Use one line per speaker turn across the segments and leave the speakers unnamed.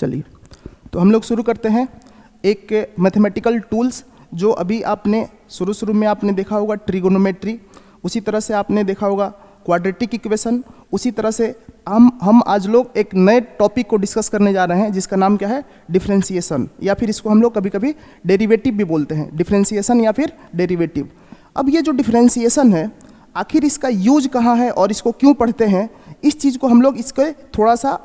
चलिए तो हम लोग शुरू करते हैं एक मैथमेटिकल टूल्स जो अभी आपने शुरू में आपने देखा होगा ट्रिगोनोमेट्री, उसी तरह से आपने देखा होगा क्वाड्रेटिक इक्वेशन, उसी तरह से हम आज लोग एक नए टॉपिक को डिस्कस करने जा रहे हैं जिसका नाम क्या है, डिफरेंशिएशन, या फिर इसको हम लोग कभी कभी डेरिवेटिव भी बोलते हैं, डिफरेंशिएशन या फिर डेरिवेटिव। अब ये जो डिफरेंशिएशन है आखिर इसका यूज कहाँ है और इसको क्यों पढ़ते हैं, इस चीज़ को हम लोग इसके थोड़ा सा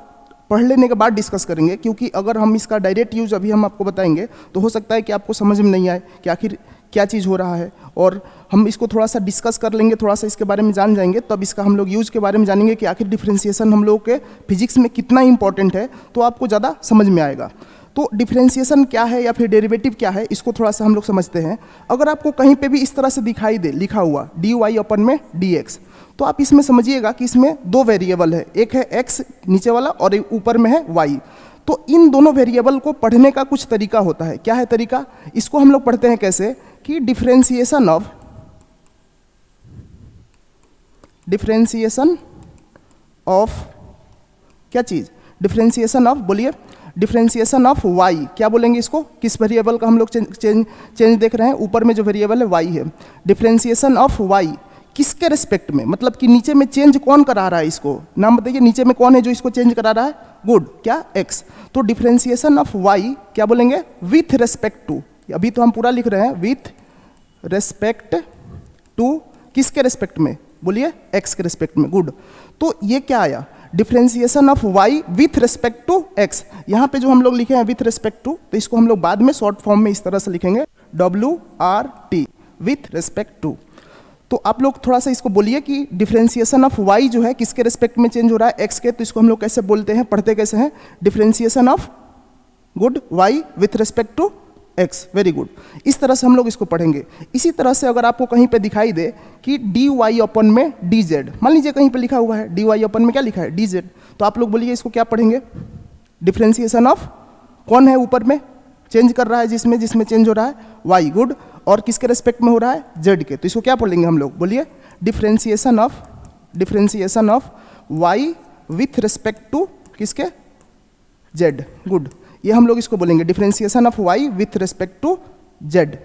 पढ़ लेने के बाद डिस्कस करेंगे, क्योंकि अगर हम इसका डायरेक्ट यूज अभी हम आपको बताएंगे तो हो सकता है कि आपको समझ में नहीं आए कि आखिर क्या चीज़ हो रहा है, और हम इसको थोड़ा सा डिस्कस कर लेंगे, थोड़ा सा इसके बारे में जान जाएंगे, तब इसका हम लोग यूज के बारे में जानेंगे कि आखिर डिफरेंशिएशन हम लोग के फिजिक्स में कितना इंपॉर्टेंट है, तो आपको ज़्यादा समझ में आएगा। तो डिफरेंशिएशन क्या है या फिर डेरिवेटिव क्या है, इसको थोड़ा सा हम लोग समझते हैं। अगर आपको कहीं पे भी इस तरह से दिखाई दे लिखा हुआ dy अपन में dx, तो आप इसमें समझिएगा कि इसमें दो वेरिएबल है, एक है x नीचे वाला और एक ऊपर में है y। तो इन दोनों वेरिएबल को पढ़ने का कुछ तरीका होता है। क्या है तरीका, इसको हम लोग पढ़ते हैं कैसे कि डिफरेंशिएशन ऑफ क्या चीज़, डिफरेंशिएशन ऑफ, बोलिए, डिफरेंशिएशन ऑफ y, क्या बोलेंगे इसको, किस वेरिएबल का हम लोग चेंज देख रहे हैं, ऊपर में जो वेरिएबल है y है, डिफरेंशिएशन ऑफ y किसके रिस्पेक्ट में, मतलब कि नीचे में चेंज कौन करा रहा है, इसको नाम बताइए, नीचे में कौन है जो इसको चेंज करा रहा है, गुड, क्या, x। तो डिफरेंशिएशन ऑफ y क्या बोलेंगे, विथ रेस्पेक्ट टू, अभी तो हम पूरा लिख रहे हैं विथ रेस्पेक्ट टू, किसके रेस्पेक्ट में, बोलिए, x के रेस्पेक्ट में, गुड। तो ये क्या आया, differentiation of y with respect to x। यहाँ पे जो हम लोग लिखे हैं विथ रेस्पेक्ट टू, तो इसको हम लोग बाद में शॉर्ट फॉर्म में इस तरह से लिखेंगे WRT, विथ रेस्पेक्ट टू। तो आप लोग थोड़ा सा इसको बोलिए कि डिफरेंशिएशन ऑफ y जो है किसके रेस्पेक्ट में चेंज हो रहा है, x के, तो इसको हम लोग कैसे बोलते हैं, पढ़ते कैसे हैं, differentiation of, good, y with respect to x, very good. इस तरह से हम लोग इसको पढ़ेंगे। इसी तरह से अगर आपको कहीं पे दिखाई दे कि dy अपन में dz, मान लीजिए कहीं पे लिखा हुआ है dy अपन में क्या लिखा है, dz, तो आप लोग बोलिए इसको क्या पढ़ेंगे, डिफरेंशिएशन ऑफ, कौन है ऊपर में चेंज कर रहा है, जिसमें चेंज हो रहा है y, गुड, और किसके रेस्पेक्ट में हो रहा है, z के, तो इसको क्या पढ़ेंगे हम लोग, बोलिए, differentiation of y with respect to किसके, z, गुड। ये हम लोग इसको बोलेंगे differentiation of y with respect to z।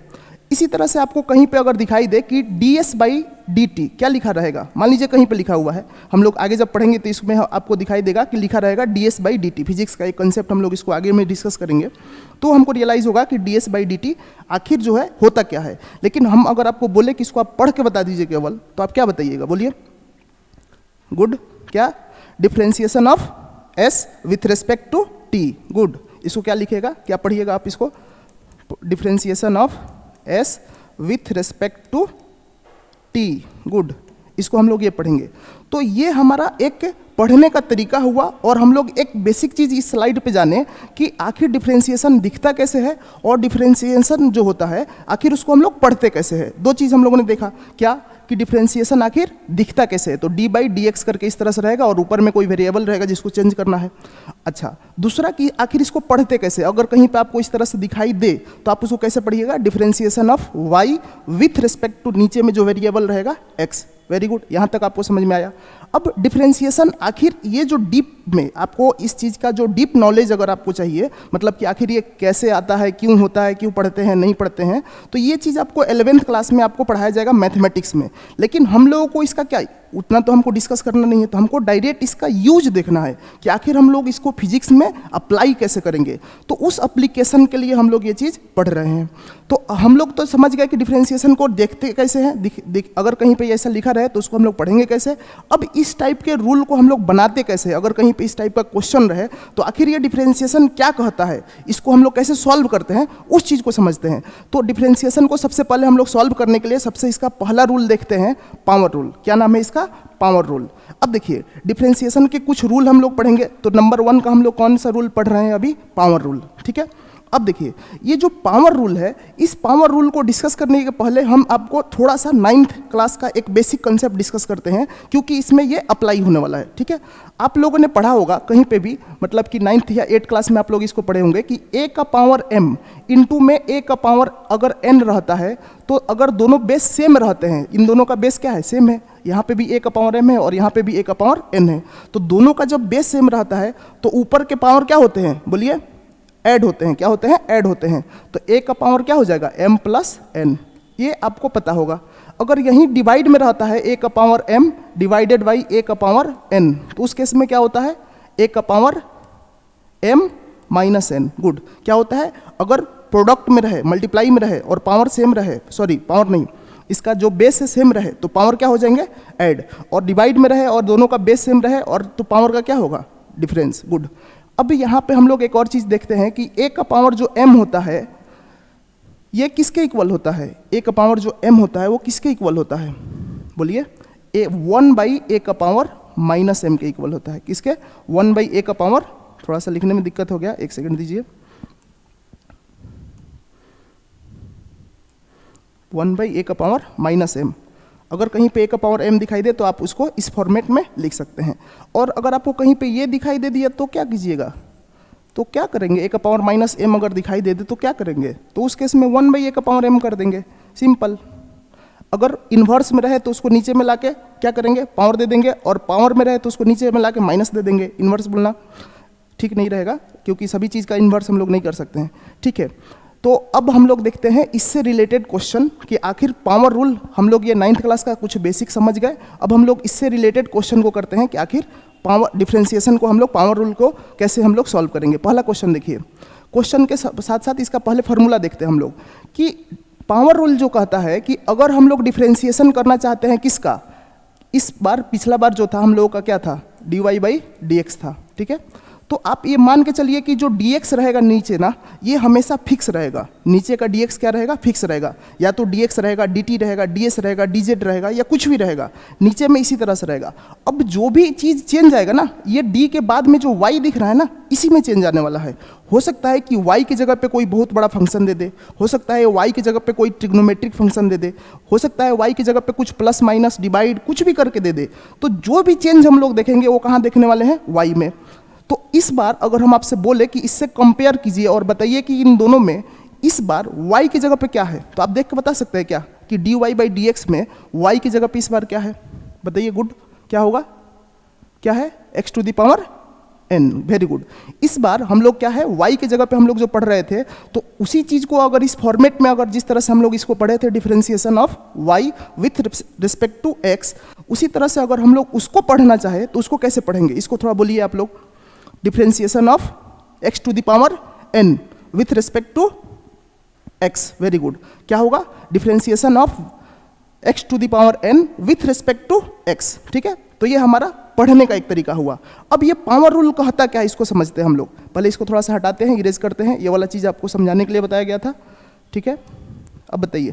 इसी तरह से आपको कहीं पे अगर दिखाई दे कि ds/dt क्या लिखा रहेगा, मान लीजिए कहीं पे लिखा हुआ है, हम लोग आगे जब पढ़ेंगे तो इसमें आपको दिखाई देगा कि लिखा रहेगा ds/dt, फिजिक्स का एक कंसेप्ट, हम लोग इसको आगे में डिस्कस करेंगे, तो हमको रियलाइज होगा कि ds/dt आखिर जो है होता क्या है। लेकिन हम अगर आपको बोले कि इसको आप पढ़ के बता दीजिए केवल, तो आप क्या बताइएगा, बोलिए, गुड, क्या, differentiation of s with respect to t, good. इसको क्या लिखेगा, क्या पढ़िएगा आप इसको, differentiation of s with respect to t, good. इसको हम लोग ये पढ़ेंगे। तो ये हमारा एक पढ़ने का तरीका हुआ, और हम लोग एक बेसिक चीज़ इस स्लाइड पे जाने कि आखिर डिफरेंशिएशन दिखता कैसे है और डिफरेंशिएशन जो होता है आखिर उसको हम लोग पढ़ते कैसे है। दो चीज़ हम लोगों ने देखा, क्या कि डिफरेंशिएशन आखिर दिखता कैसे है, तो d/dx करके इस तरह से रहेगा और ऊपर में कोई वेरिएबल रहेगा जिसको चेंज करना है। अच्छा, दूसरा कि आखिर इसको पढ़ते कैसे, अगर कहीं पे आपको इस तरह से दिखाई दे तो आप उसको कैसे पढ़िएगा, differentiation of y with respect to नीचे में जो वेरिएबल रहेगा x, वेरी गुड। यहाँ तक आपको समझ में आया। अब डिफरेंशिएशन आखिर ये जो डीप में आपको इस चीज़ का जो डीप नॉलेज अगर आपको चाहिए, मतलब कि आखिर ये कैसे आता है, क्यों होता है, क्यों पढ़ते हैं, नहीं पढ़ते हैं, तो ये चीज़ आपको 11th क्लास में आपको पढ़ाया जाएगा मैथमेटिक्स में। लेकिन हम लोगों को इसका क्या, उतना तो हमको डिस्कस करना नहीं है, तो हमको डायरेक्ट इसका यूज देखना है कि आखिर हम लोग इसको फिजिक्स में अप्लाई कैसे करेंगे। तो उस एप्लीकेशन के लिए हम लोग ये चीज़ पढ़ रहे हैं। तो हम लोग तो समझ गए कि डिफरेंशिएशन को देखते कैसे हैं, अगर कहीं पे ऐसा लिखा रहे तो उसको हम लोग पढ़ेंगे कैसे। अब इस टाइप के रूल को हम लोग बनाते कैसे, अगर कहीं पे इस टाइप का क्वेश्चन रहे तो आखिर ये डिफरेंशिएशन क्या कहता है, इसको हम लोग कैसे सॉल्व करते हैं, उस चीज़ को समझते हैं। तो डिफरेंशिएशन को सबसे पहले हम लोग सॉल्व करने के लिए सबसे इसका पहला रूल देखते हैं, पावर रूल। क्या नाम है इसका, पावर रूल। अब देखिए डिफरेंशिएशन के कुछ रूल हम लोग पढ़ेंगे, तो नंबर 1 का हम लोग कौन सा रूल पढ़ रहे हैं अभी, पावर रूल, ठीक है। अब देखिए ये जो पावर रूल है, इस पावर रूल को डिस्कस करने के पहले हम आपको थोड़ा सा 9th क्लास का एक बेसिक कंसेप्ट डिस्कस करते हैं, क्योंकि इसमें ये अप्लाई होने वाला है। ठीक है, आप लोगों ने पढ़ा होगा कहीं पे भी, मतलब कि 9th या 8th क्लास में आप लोग इसको पढ़े होंगे कि a का पावर m इंटू में a का पावर अगर n रहता है, तो अगर दोनों बेस सेम रहते हैं, इन दोनों का बेस क्या है, सेम है, यहाँ पे भी a का पावर m है और यहाँ पे भी a का पावर n है, तो दोनों का जब बेस सेम रहता है तो ऊपर के पावर क्या होते हैं, बोलिए, ऐड होते हैं। क्या होते हैं, ऐड होते हैं। तो a का पावर क्या हो जाएगा, m प्लस n, ये आपको पता होगा। अगर यहीं डिवाइड में रहता है a का power m divided by a का पावर n, तो उस केस में क्या होता है, a का power m minus n। Good, क्या होता है, अगर प्रोडक्ट में रहे, मल्टीप्लाई में रहे और पावर सेम रहे, सॉरी पावर नहीं, इसका जो बेस है सेम रहे, तो पावर क्या हो जाएंगे, ऐड, और डिवाइड में रहे और दोनों का बेस सेम रहे और तो पावर का क्या होगा, डिफरेंस। गुड, अब यहाँ पे हम लोग एक और चीज़ देखते हैं कि a का पावर जो m होता है ये किसके इक्वल होता है, a का पावर जो m होता है वो किसके इक्वल होता है, बोलिए, a 1 बाई a का पावर माइनस m के इक्वल होता है। किसके, 1 बाई a का पावर, थोड़ा सा लिखने में दिक्कत हो गया, एक सेकंड दीजिए, 1 बाई a का पावर माइनस m। अगर कहीं पे a का पावर m दिखाई दे तो आप उसको इस फॉर्मेट में लिख सकते हैं, और अगर आपको कहीं पे ये दिखाई दे दिया तो क्या कीजिएगा, तो क्या करेंगे, a का पावर माइनस m अगर दिखाई दे दे तो क्या करेंगे, तो उस केस में 1 बाई a का पावर m कर देंगे, सिंपल। अगर इन्वर्स में रहे तो उसको नीचे में लाके क्या करेंगे, पावर दे देंगे, और पावर में रहे तो उसको नीचे में लाके माइनस दे देंगे। इन्वर्स बोलना ठीक नहीं रहेगा, क्योंकि सभी चीज़ का इन्वर्स हम लोग नहीं कर सकते हैं। ठीक है, तो अब हम लोग देखते हैं इससे रिलेटेड क्वेश्चन कि आखिर पावर रूल, हम लोग ये 9th क्लास का कुछ बेसिक समझ गए, अब हम लोग इससे रिलेटेड क्वेश्चन को करते हैं कि आखिर पावर डिफरेंशिएशन को हम लोग, पावर रूल को कैसे हम लोग सॉल्व करेंगे। पहला क्वेश्चन देखिए, क्वेश्चन के साथ साथ इसका पहले फार्मूला देखते हैं हम लोग कि पावर रूल जो कहता है कि अगर हम लोग डिफरेंशिएशन करना चाहते हैं किसका, इस बार पिछला बार जो था हम लोगों का क्या था, dy बाई dx था। ठीक है, तो आप ये मान के चलिए कि जो dx रहेगा नीचे ना, ये हमेशा फिक्स रहेगा, नीचे का dx क्या रहेगा, फिक्स रहेगा, या तो dx रहेगा, dt रहेगा, ds रहेगा, dz रहेगा, या कुछ भी रहेगा, नीचे में इसी तरह से रहेगा। अब जो भी चीज़ चेंज आएगा ना, ये d के बाद में जो y दिख रहा है ना, इसी में चेंज आने वाला है। हो सकता है कि y की जगह पे कोई बहुत बड़ा फंक्शन दे दे, हो सकता है y की जगह पे कोई ट्रिग्नोमेट्रिक फंक्शन दे दे, हो सकता है y की जगह पे कुछ प्लस माइनस डिवाइड कुछ भी करके दे दे। तो जो भी चेंज हम लोग देखेंगे वो कहाँ देखने वाले हैं, y में। तो इस बार अगर हम आपसे बोले कि इससे कंपेयर कीजिए और बताइए कि इन दोनों में इस बार y की जगह पे क्या है, तो आप देख के बता सकते हैं क्या कि dy बाई dx में y की जगह पे इस बार क्या है, बताइए। गुड, क्या होगा, क्या है, x to the power n। Very good, इस बार हम लोग क्या है, y की जगह पे हम लोग जो पढ़ रहे थे, तो उसी चीज़ को अगर इस फॉर्मेट में, अगर जिस तरह से हम लोग इसको पढ़े थे, differentiation of y with respect to x, उसी तरह से अगर हम लोग उसको पढ़ना चाहे तो उसको कैसे पढ़ेंगे, इसको थोड़ा बोलिए आप लोग। Differentiation of x to the power n with respect to x। Very good, क्या होगा, differentiation of x to the power n with respect to x। ठीक है, तो ये हमारा पढ़ने का एक तरीका हुआ। अब ये पावर रूल कहता क्या है, इसको समझते हैं हम लोग। पहले इसको थोड़ा सा हटाते हैं, इरेज करते हैं, ये वाला चीज़ आपको समझाने के लिए बताया गया था। ठीक है, अब बताइए,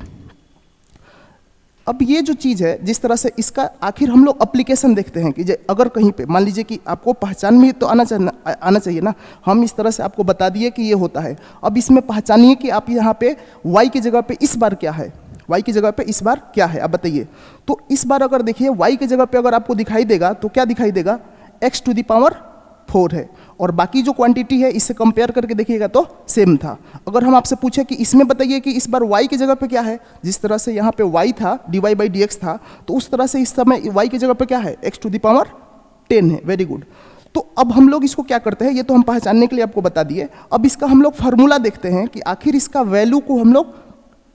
अब ये जो चीज़ है, जिस तरह से इसका आखिर हम लोग एप्लीकेशन देखते हैं कि अगर कहीं पे मान लीजिए कि आपको पहचान में तो आना चाहिए ना, हम इस तरह से आपको बता दिए कि ये होता है। अब इसमें पहचानिए कि आप यहाँ पे y की जगह पे इस बार क्या है, y की जगह पे इस बार क्या है, अब बताइए। तो इस बार अगर देखिए y की जगह पे अगर आपको दिखाई देगा तो क्या दिखाई देगा, x टू द पावर 4 है, और बाकी जो क्वांटिटी है इससे कंपेयर करके देखिएगा तो सेम था। अगर हम आपसे पूछे कि इसमें बताइए कि इस बार y की जगह पे क्या है, जिस तरह से यहाँ पे y था, dy बाई dx था, तो उस तरह से इस समय y की जगह पे क्या है, x टू द पावर 10 है। वेरी गुड, तो अब हम लोग इसको क्या करते हैं, ये तो हम पहचानने के लिए आपको बता दिए। अब इसका हम लोग फार्मूला देखते हैं कि आखिर इसका वैल्यू को हम लोग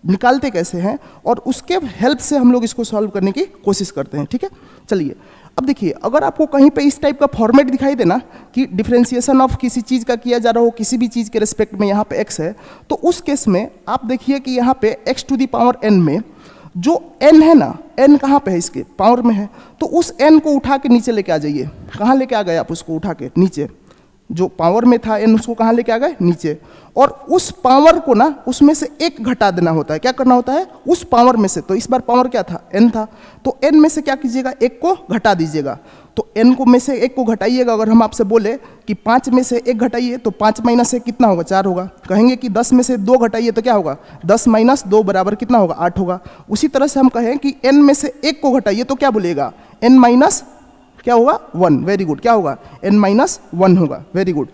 निकालते कैसे हैं, और उसके हेल्प से हम लोग इसको सॉल्व करने की कोशिश करते हैं। ठीक है, चलिए अब देखिए, अगर आपको कहीं पे इस टाइप का फॉर्मेट दिखाई देना कि डिफरेंशिएशन ऑफ किसी चीज़ का किया जा रहा हो, किसी भी चीज़ के रिस्पेक्ट में, यहाँ पे x है, तो उस केस में आप देखिए कि यहाँ पे x to the power n में जो n है ना, n कहाँ पे है, इसके पावर में है, तो उस n को उठा के नीचे लेके आ जाइए। कहाँ लेके आ गए आप उसको उठा के नीचे, जो पावर में था n उसको कहाँ लेके आ गए, नीचे। और उस पावर को ना उसमें से एक घटा देना होता है। क्या करना होता है, उस पावर में से, तो इस बार पावर क्या था, n था, तो n में से क्या कीजिएगा, एक को घटा दीजिएगा। तो n को में से एक को घटाइएगा। अगर हम आपसे बोले कि 5 में से एक घटाइए तो 5 माइनस 1 कितना होगा, 4 होगा। कहेंगे कि 10 में से 2 घटाइए तो क्या होगा, 10 माइनस 2 बराबर कितना होगा, 8 होगा। उसी तरह से हम कहें कि n में से एक को घटाइए तो क्या बोलिएगा, n माइनस क्या होगा, 1। वेरी गुड, क्या होगा, n माइनस 1 होगा। Very good.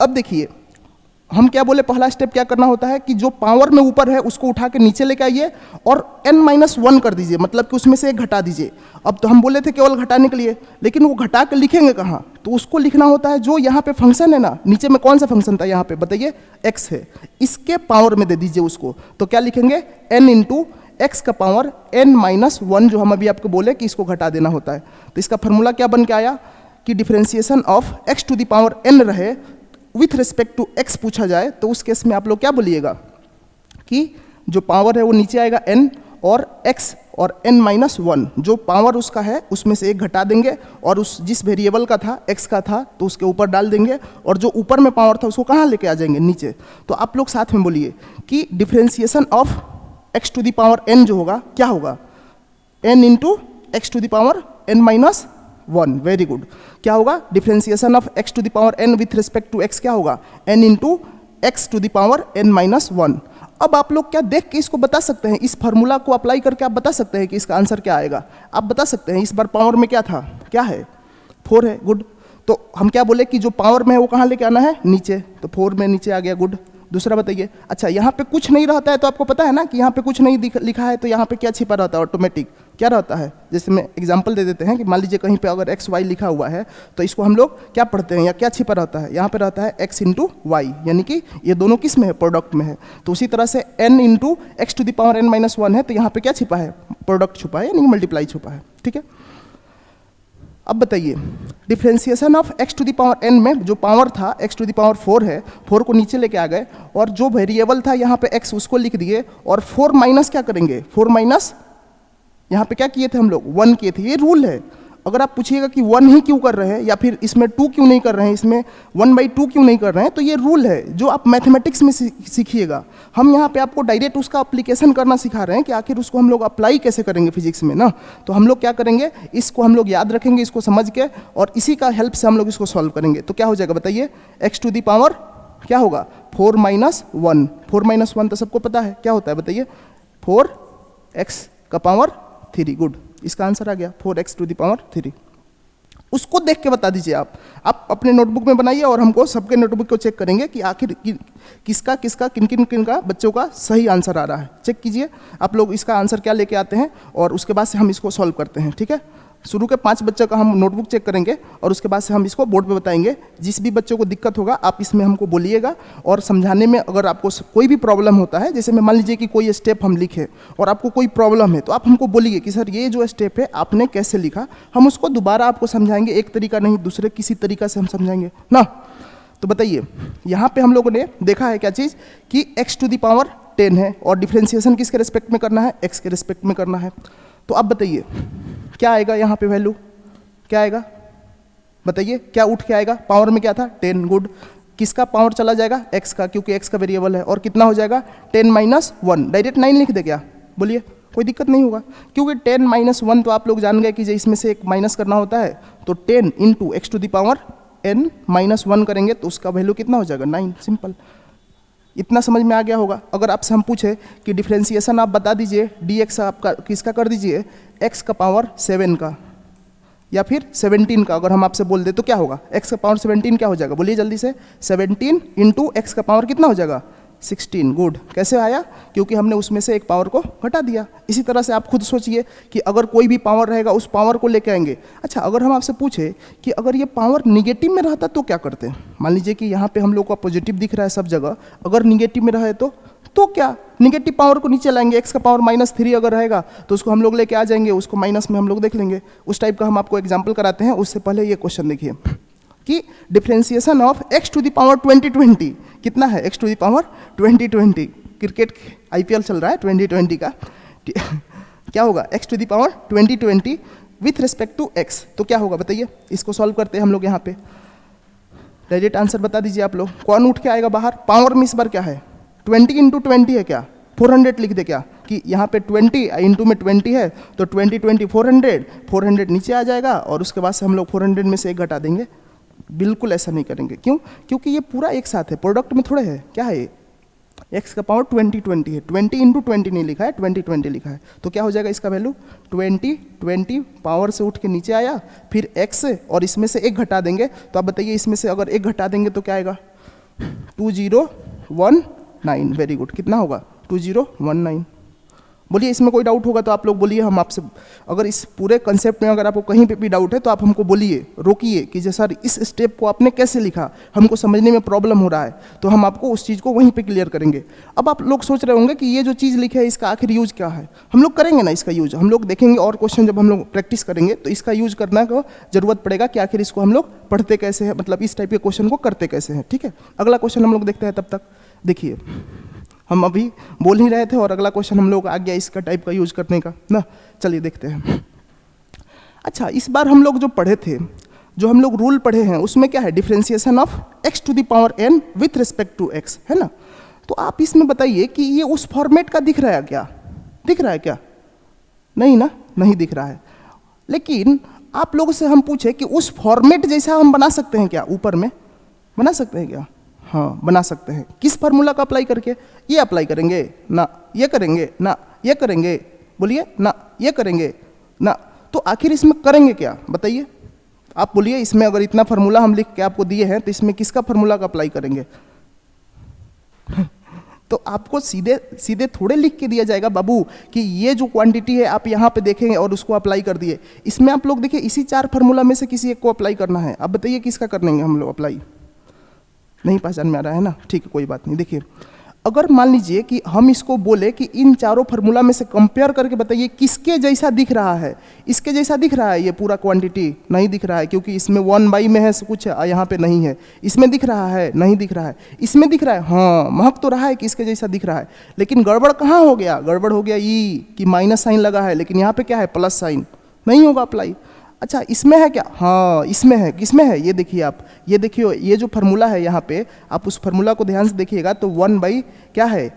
अब देखिए हम क्या बोले, पहला स्टेप क्या करना होता है कि जो पावर में ऊपर है उसको उठा के नीचे लेके आइए और n माइनस 1 कर दीजिए, मतलब कि उसमें से एक घटा दीजिए। अब तो हम बोले थे केवल घटाने के लिए, लेकिन वो घटा के लिखेंगे कहाँ, तो उसको लिखना होता है जो यहाँ पे फंक्शन है ना, नीचे में कौन सा फंक्शन था यहाँ पे बताइए, x है, इसके पावर में दे दीजिए उसको। तो क्या लिखेंगे, n इंटू एक्स का पावर n माइनस 1, जो हम अभी आपको बोले कि इसको घटा देना होता है। तो इसका फॉर्मूला क्या बन के आया कि differentiation of x to the power n रहे विथ रिस्पेक्ट टू x पूछा जाए तो उस केस में आप लोग क्या बोलिएगा कि जो पावर है वो नीचे आएगा n और x और n माइनस 1, जो पावर उसका है उसमें से एक घटा देंगे और उस जिस वेरिएबल का था x का था तो उसके ऊपर डाल देंगे और जो ऊपर में पावर था उसको कहाँ लेके आ जाएंगे, नीचे। तो आप लोग साथ में बोलिए कि differentiation of x to the power n जो होगा क्या होगा, n into x to the power n minus 1। Very good. क्या होगा, differentiation of x to the power n with respect to x क्या होगा, n into x to the power n minus 1। अब आप लोग क्या देख के इसको बता सकते हैं, इस फार्मूला को अप्लाई करके आप बता सकते हैं कि इसका आंसर क्या आएगा। आप बता सकते हैं इस बार पावर में क्या था, क्या है, 4 है। गुड। तो हम क्या बोले कि जो पावर में है वो कहाँ लेके आना है, नीचे। तो 4 में नीचे आ गया। गुड। दूसरा बताइए, अच्छा यहाँ पे कुछ नहीं रहता है तो आपको पता है ना कि यहाँ पे कुछ नहीं लिखा है तो यहाँ पे क्या छिपा रहता है, ऑटोमेटिक क्या रहता है। जैसे मैं एग्जांपल दे देते हैं कि मान लीजिए कहीं पे अगर x y लिखा हुआ है तो इसको हम लोग क्या पढ़ते हैं या क्या छिपा रहता है, यहाँ पे रहता है x इंटू वाई, यानी कि ये दोनों किस में है, प्रोडक्ट में है। तो उसी तरह से n into x to the power n minus 1 है तो यहाँ पे क्या छिपा है, प्रोडक्ट छुपा है, यानी कि मल्टीप्लाई छुपा है। ठीक है। अब बताइए differentiation of x to the power n में जो पावर था x टू द पावर 4 है, 4 को नीचे लेके आ गए और जो वेरिएबल था यहाँ पे x उसको लिख दिए और 4 माइनस क्या करेंगे, 4 माइनस यहाँ पे क्या किए थे हम लोग, 1 किए थे। ये रूल है। अगर आप पूछिएगा कि 1 ही क्यों कर रहे हैं या फिर इसमें 2 क्यों नहीं कर रहे हैं, इसमें 1/2 क्यों नहीं कर रहे हैं, तो ये रूल है जो आप मैथमेटिक्स में सीखिएगा। हम यहाँ पे आपको डायरेक्ट उसका अप्लीकेशन करना सिखा रहे हैं कि आखिर उसको हम लोग अप्लाई कैसे करेंगे फिजिक्स में ना। तो हम लोग क्या करेंगे, इसको हम लोग याद रखेंगे, इसको समझ के, और इसी का हेल्प से हम लोग इसको सॉल्व करेंगे। तो क्या हो जाएगा बताइए, एक्स टू दी पावर क्या होगा, 4 माइनस 1। 4 माइनस 1 तो सबको पता है क्या होता है बताइए, 4x का पावर 3। गुड। इसका आंसर आ गया 4x टू द पावर 3। उसको देख के बता दीजिए। आप अपने नोटबुक में बनाइए और हमको सबके नोटबुक को चेक करेंगे कि आखिर किसका किसका किन किन किन का बच्चों का सही आंसर आ रहा है। चेक कीजिए आप लोग इसका आंसर क्या लेके आते हैं और उसके बाद से हम इसको सॉल्व करते हैं। ठीक है। शुरू के 5 बच्चों का हम नोटबुक चेक करेंगे और उसके बाद से हम इसको बोर्ड पे बताएंगे। जिस भी बच्चों को दिक्कत होगा आप इसमें हमको बोलिएगा, और समझाने में अगर आपको कोई भी प्रॉब्लम होता है, जैसे मैं मान लीजिए कि कोई स्टेप हम लिखे और आपको कोई प्रॉब्लम है तो आप हमको बोलिए कि सर ये जो स्टेप है आपने कैसे लिखा, हम उसको दोबारा आपको समझाएंगे। एक तरीका नहीं, दूसरे किसी तरीका से हम समझाएंगे ना। तो बताइए यहाँ पे हम लोगों ने देखा है क्या चीज़ कि x टू द पावर 10 है और डिफ्रेंसिएशन किसके रिस्पेक्ट में करना है, x के रिस्पेक्ट में करना है। तो अब बताइए क्या आएगा यहाँ पे वैल्यू, क्या आएगा बताइए, क्या उठ के आएगा, पावर में क्या था 10। गुड। किसका पावर चला जाएगा, x का, क्योंकि x का वेरिएबल है, और कितना हो जाएगा 10 माइनस 1। डायरेक्ट 9 लिख दे क्या, बोलिए, कोई दिक्कत नहीं होगा, क्योंकि 10 माइनस 1 तो आप लोग जान गए कि इसमें से एक माइनस करना होता है। तो 10 into x to the power n minus 1 करेंगे तो उसका वैल्यू कितना हो जाएगा 9। सिंपल। इतना समझ में आ गया होगा। अगर आपसे हम पूछे कि डिफरेंशिएशन आप बता दीजिए, dx आपका किसका कर दीजिए, x का पावर 7 का या फिर 17 का, अगर हम आपसे बोल दे तो क्या होगा, x का पावर 17 क्या हो जाएगा, बोलिए जल्दी से। 17 इंटू एक्स का पावर कितना हो जाएगा 16। गुड। कैसे आया, क्योंकि हमने उसमें से एक पावर को घटा दिया। इसी तरह से आप खुद सोचिए कि अगर कोई भी पावर रहेगा उस पावर को लेके आएंगे। अच्छा, अगर हम आपसे पूछे कि अगर ये पावर निगेटिव में रहता तो क्या करते हैं, मान लीजिए कि यहाँ पे हम लोग का पॉजिटिव दिख रहा है सब जगह, अगर निगेटिव में रहे तो क्या, निगेटिव पावर को नीचे लाएंगे। एक्स का पावर -3 अगर रहेगा तो उसको हम लोग लेके आ जाएंगे, उसको माइनस में हम लोग देख लेंगे। उस टाइप का हम आपको एग्जाम्पल कराते हैं। उससे पहले ये क्वेश्चन देखिए कि differentiation of x to the power 2020 कितना है, x to the power 2020। Cricket IPL चल रहा है 2020 का, क्या होगा x to the power 2020 with respect to x। तो क्या होगा बताइए, इसको सॉल्व करते हैं हम लोग। यहाँ पे डायरेक्ट आंसर बता दीजिए आप लोग, कौन उठ के आएगा बाहर? पावर में इस बार क्या है? 20 इंटू 20 है क्या? 400 लिख दे क्या कि यहाँ पे 20 इंटू में 20 है तो 20 20 400 नीचे आ जाएगा और उसके बाद से हम लोग 400 में से एक घटा देंगे। बिल्कुल ऐसा नहीं करेंगे, क्यों? क्योंकि ये पूरा एक साथ है, प्रोडक्ट में थोड़े है। क्या है ये? x का पावर 20 है, 20 इंटू 20 नहीं लिखा है, 20 लिखा है। तो क्या हो जाएगा इसका वैल्यू? 20 पावर से उठ के नीचे आया, फिर x और इसमें से एक घटा देंगे। तो आप बताइए इसमें से अगर एक घटा देंगे तो क्या आएगा? 2019। वेरी गुड, कितना होगा? 2019। बोलिए इसमें कोई डाउट होगा तो आप लोग बोलिए, हम आपसे, अगर इस पूरे कंसेप्ट में अगर आपको कहीं पे भी डाउट है तो आप हमको बोलिए, रोकिए कि जैसा इस स्टेप को आपने कैसे लिखा, हमको समझने में प्रॉब्लम हो रहा है, तो हम आपको उस चीज़ को वहीं पे क्लियर करेंगे। अब आप लोग सोच रहे होंगे कि ये जो चीज़ लिखे है इसका आखिर यूज क्या है। हम लोग करेंगे ना इसका यूज, हम लोग देखेंगे और क्वेश्चन जब हम लोग प्रैक्टिस करेंगे तो इसका यूज करना को जरूरत पड़ेगा कि आखिर इसको हम लोग पढ़ते कैसे हैं, मतलब इस टाइप के क्वेश्चन को करते कैसे हैं। ठीक है, अगला क्वेश्चन हम लोग देखते हैं। तब तक देखिए हम अभी बोल ही रहे थे और अगला क्वेश्चन हम लोग आ गया इसका टाइप का यूज करने का ना। चलिए देखते हैं। अच्छा, इस बार हम लोग जो पढ़े थे, जो हम लोग रूल पढ़े हैं उसमें क्या है? Differentiation of x to the power n with respect to x, है ना। तो आप इसमें बताइए कि ये उस फॉर्मेट का दिख रहा है क्या? दिख रहा है क्या? नहीं ना, नहीं दिख रहा है। लेकिन आप लोगों से हम पूछे कि उस फॉर्मेट जैसा हम बना सकते हैं क्या? ऊपर में बना सकते हैं क्या? हाँ, बना सकते हैं। किस फार्मूला का अप्लाई करके? ये अप्लाई करेंगे ना, ये करेंगे ना, ये करेंगे, बोलिए ना, ये करेंगे ना। तो आखिर इसमें करेंगे क्या बताइए? आप बोलिए, इसमें अगर इतना फार्मूला हम लिख के आपको दिए हैं तो इसमें किसका फार्मूला का अप्लाई करेंगे? तो आपको सीधे सीधे थोड़े लिख के दिया जाएगा बाबू कि ये जो क्वांटिटी है आप यहाँ पे देखेंगे और उसको अप्लाई कर दिए। इसमें आप लोग देखिए, इसी 4 फार्मूला में से किसी एक को अप्लाई करना है। अब बताइए किसका करेंगे हम लोग अप्लाई? नहीं पहचान में आ रहा है ना, ठीक है, कोई बात नहीं। देखिए, अगर मान लीजिए कि हम इसको बोले कि इन चारों फार्मूला में से कंपेयर करके बताइए किसके जैसा दिख रहा है। इसके जैसा दिख रहा है ये पूरा क्वांटिटी? नहीं दिख रहा है, क्योंकि इसमें 1/, में है कुछ, यहाँ पे नहीं है। इसमें दिख रहा है? नहीं दिख रहा है। इसमें दिख रहा है, हाँ, महक तो रहा है कि इसके जैसा दिख रहा है। लेकिन गड़बड़ कहाँ हो गया? गड़बड़ हो गया ई कि माइनस साइन लगा है, लेकिन यहाँ पे क्या है? Plus sign. नहीं होगा अप्लाई। अच्छा, इसमें है क्या? हाँ, इसमें है। किसमें है? ये देखिए आप, ये देखिए, ये जो फार्मूला है यहाँ पे, आप उस फार्मूला को ध्यान से देखिएगा तो 1/ क्या है?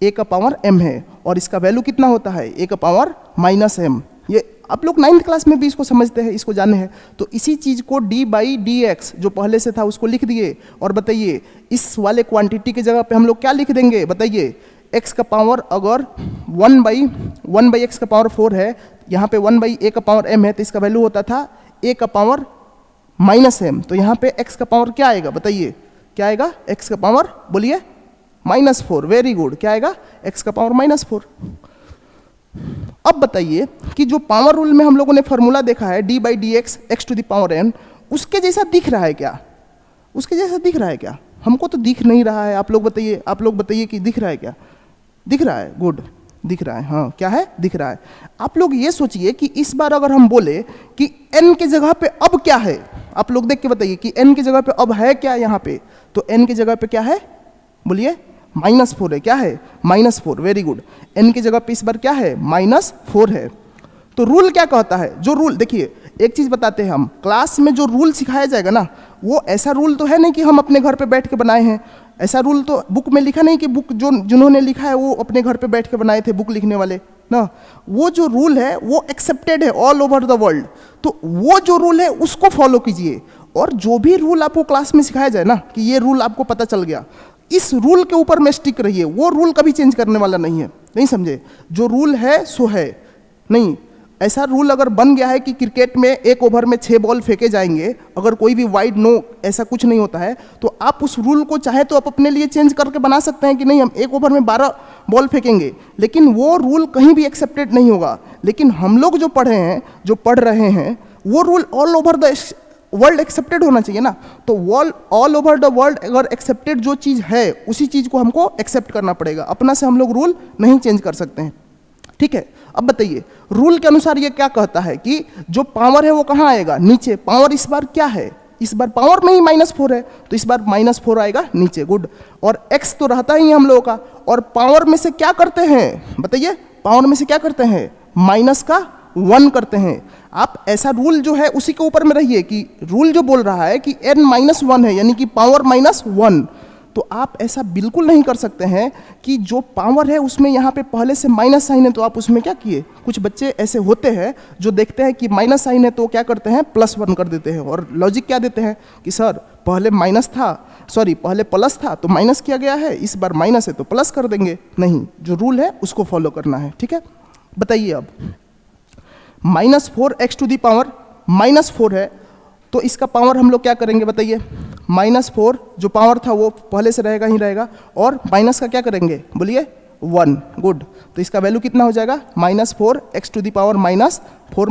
a का पावर m है, और इसका वैल्यू कितना होता है? a का पावर -m। ये आप लोग 9th क्लास में भी इसको समझते हैं, इसको जाने हैं। तो इसी चीज़ को d/dx जो पहले से था उसको लिख दिए, और बताइए इस वाले क्वांटिटी की जगह पे हम लोग क्या लिख देंगे? बताइए, x का पावर अगर 1/x का पावर 4 है, यहाँ पे 1/a का पावर m है, तो इसका वैल्यू होता था a का पावर -m। तो यहाँ पे x का पावर क्या आएगा? बताइए क्या आएगा? x का पावर, बोलिए, -4। वेरी गुड, क्या आएगा? x का पावर -4। अब बताइए कि जो पावर रूल में हम लोगों ने फॉर्मूला देखा है d/dx x to the power n, उसके जैसा दिख रहा है क्या? उसके जैसा दिख रहा है क्या? हमको तो दिख नहीं रहा है। आप लोग बताइए, आप लोग बताइए कि दिख रहा है क्या? दिख रहा है, गुड, दिख रहा है। हाँ, क्या है? दिख रहा है। आप लोग ये सोचिए कि इस बार अगर हम बोले कि n के जगह पे अब क्या है, आप लोग देख के बताइए कि n की जगह पे अब है क्या यहाँ पे? तो n की जगह पे क्या है? बोलिए, -4 है। क्या है? -4। Very good. n की जगह पे इस बार क्या है? -4 है। तो रूल क्या कहता है? जो रूल, देखिए एक चीज बताते हैं, हम क्लास में जो रूल सिखाया जाएगा ना, वो ऐसा रूल तो है नहीं कि हम अपने घर पे बैठ के बनाए हैं। ऐसा रूल तो बुक में लिखा नहीं कि बुक जिन्होंने लिखा है वो अपने घर पे बैठ के बनाए थे, बुक लिखने वाले ना। वो जो रूल है वो एक्सेप्टेड है ऑल ओवर द वर्ल्ड। तो वो जो रूल है उसको फॉलो कीजिए, और जो भी रूल आपको क्लास में सिखाया जाए ना, कि ये रूल आपको पता चल गया, इस रूल के ऊपर में स्टिक रहिए। वो रूल कभी चेंज करने वाला नहीं है, नहीं समझे? जो रूल है सो है। नहीं, ऐसा रूल अगर बन गया है कि क्रिकेट में 1 ओवर में 6 बॉल फेंके जाएंगे, अगर कोई भी वाइड नो, ऐसा कुछ नहीं होता है, तो आप उस रूल को चाहे तो आप अपने लिए चेंज करके बना सकते हैं कि नहीं, हम 1 ओवर में 12 बॉल फेंकेंगे, लेकिन वो रूल कहीं भी एक्सेप्टेड नहीं होगा। लेकिन हम लोग जो पढ़े हैं, जो पढ़ रहे हैं, वो rule all over the world accepted होना चाहिए ना। तो ऑल ओवर द वर्ल्ड अगर एक्सेप्टेड जो चीज़ है, उसी चीज़ को हमको एक्सेप्ट करना पड़ेगा। अपना से हम लोग रूल नहीं चेंज कर सकते हैं, ठीक है। अब बताइए, रूल के अनुसार ये क्या कहता है कि जो पावर है वो कहाँ आएगा? नीचे। पावर इस बार क्या है? इस बार पावर में ही -4 है, तो इस बार -4 आएगा नीचे, गुड। और x तो रहता ही हम लोगों का, और पावर में से क्या करते हैं? बताइए, पावर में से क्या करते हैं? -1 करते हैं। आप ऐसा रूल जो है उसी के ऊपर में रहिए कि रूल जो बोल रहा है कि n-1 है, यानी कि पावर -1, तो आप ऐसा बिल्कुल नहीं कर सकते हैं कि जो पावर है उसमें यहाँ पे पहले से माइनस साइन है तो आप उसमें क्या किए। कुछ बच्चे ऐसे होते हैं जो देखते हैं कि माइनस साइन है तो क्या करते हैं, +1 कर देते हैं, और लॉजिक क्या देते हैं कि सर पहले माइनस था, सॉरी पहले प्लस था तो माइनस किया गया है, इस बार माइनस है तो प्लस कर देंगे। नहीं, जो रूल है उसको फॉलो करना है, ठीक है। बताइए अब -4x टू दी पावर -4 है तो इसका पावर हम लोग क्या करेंगे बताइए। -4 जो पावर था वो पहले से रहेगा ही रहेगा, और माइनस का क्या करेंगे बोलिए 1, गुड। तो इसका वैल्यू कितना हो जाएगा, -4x टू दी पावर -4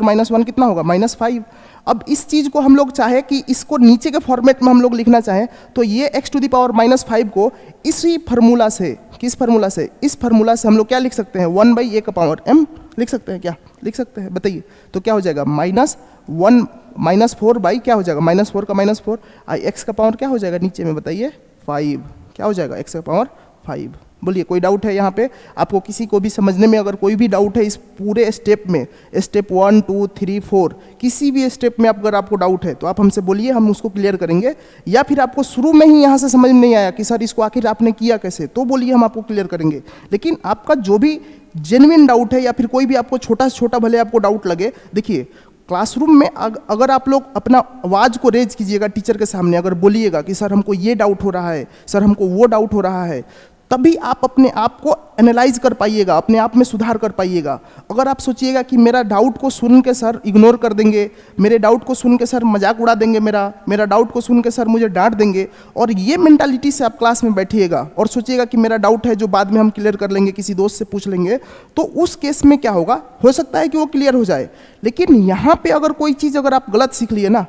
-1 कितना होगा, -5। अब इस चीज़ को हम लोग चाहे कि इसको नीचे के फॉर्मेट में हम लोग लिखना चाहें तो ये x टू दी पावर -5 को इसी फार्मूला से, किस फार्मूला से, इस फार्मूला से हम लोग क्या लिख सकते हैं, 1/a का पावर m लिख सकते हैं, क्या लिख सकते हैं बताइए। तो क्या हो जाएगा, -4 बाई क्या हो जाएगा, -4 का -4, x का पावर क्या हो जाएगा नीचे में बताइए 5, क्या हो जाएगा x का पावर 5। बोलिए कोई डाउट है यहाँ पे, आपको किसी को भी समझने में अगर कोई भी डाउट है इस पूरे स्टेप में, स्टेप 1 2 3 4 किसी भी स्टेप में अगर आपको डाउट है तो आप हमसे बोलिए, हम उसको क्लियर करेंगे। या फिर आपको शुरू में ही यहाँ से समझ में नहीं आया कि सर इसको आखिर आपने किया कैसे, तो बोलिए हम आपको क्लियर करेंगे। लेकिन आपका जो भी जेन्युइन डाउट है या फिर कोई भी आपको छोटा से छोटा भले आपको डाउट लगे, देखिए क्लासरूम में अगर आप लोग अपना आवाज़ को रेज कीजिएगा टीचर के सामने, अगर बोलिएगा कि सर हमको ये डाउट हो रहा है, सर हमको वो डाउट हो रहा है, तभी आप अपने आप को एनालाइज कर पाइएगा, अपने आप में सुधार कर पाइएगा। अगर आप सोचिएगा कि मेरा डाउट को सुन के सर इग्नोर कर देंगे, मेरे डाउट को सुन के सर मजाक उड़ा देंगे, मेरा डाउट को सुन के सर मुझे डांट देंगे, और ये मेंटालिटी से आप क्लास में बैठिएगा और सोचिएगा कि मेरा डाउट है जो बाद में हम क्लियर कर लेंगे, किसी दोस्त से पूछ लेंगे, तो उस केस में क्या होगा, हो सकता है कि वो क्लियर हो जाए। लेकिन यहाँ पे अगर कोई चीज़ अगर आप गलत सीख लिए ना,